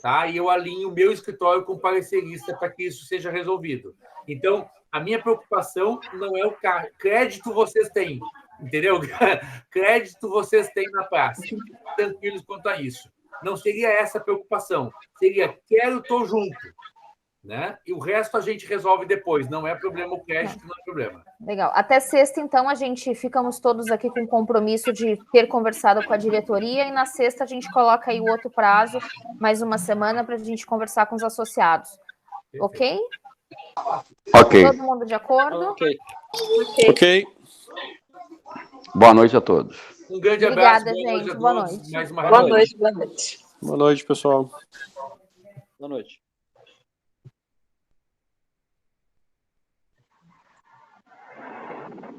tá? E eu alinho o meu escritório com o parecerista para que isso seja resolvido. Então, a minha preocupação não é o caixa. Crédito vocês têm, entendeu? Crédito vocês têm na praça. Fiquem tranquilos quanto a isso. Não seria essa a preocupação. Seria, quero, estou junto. Né? E o resto a gente resolve depois. Não é problema o crédito, não é problema. Legal. Até sexta, então, ficamos todos aqui com o compromisso de ter conversado com a diretoria e na sexta a gente coloca aí o outro prazo, mais uma semana, para a gente conversar com os associados. Ok? Ok. Todo mundo de acordo? Ok. Boa noite a todos. Um grande Obrigada, abraço. gente. Boa noite. Mais uma Boa noite, boa noite. Boa noite, pessoal. Boa noite.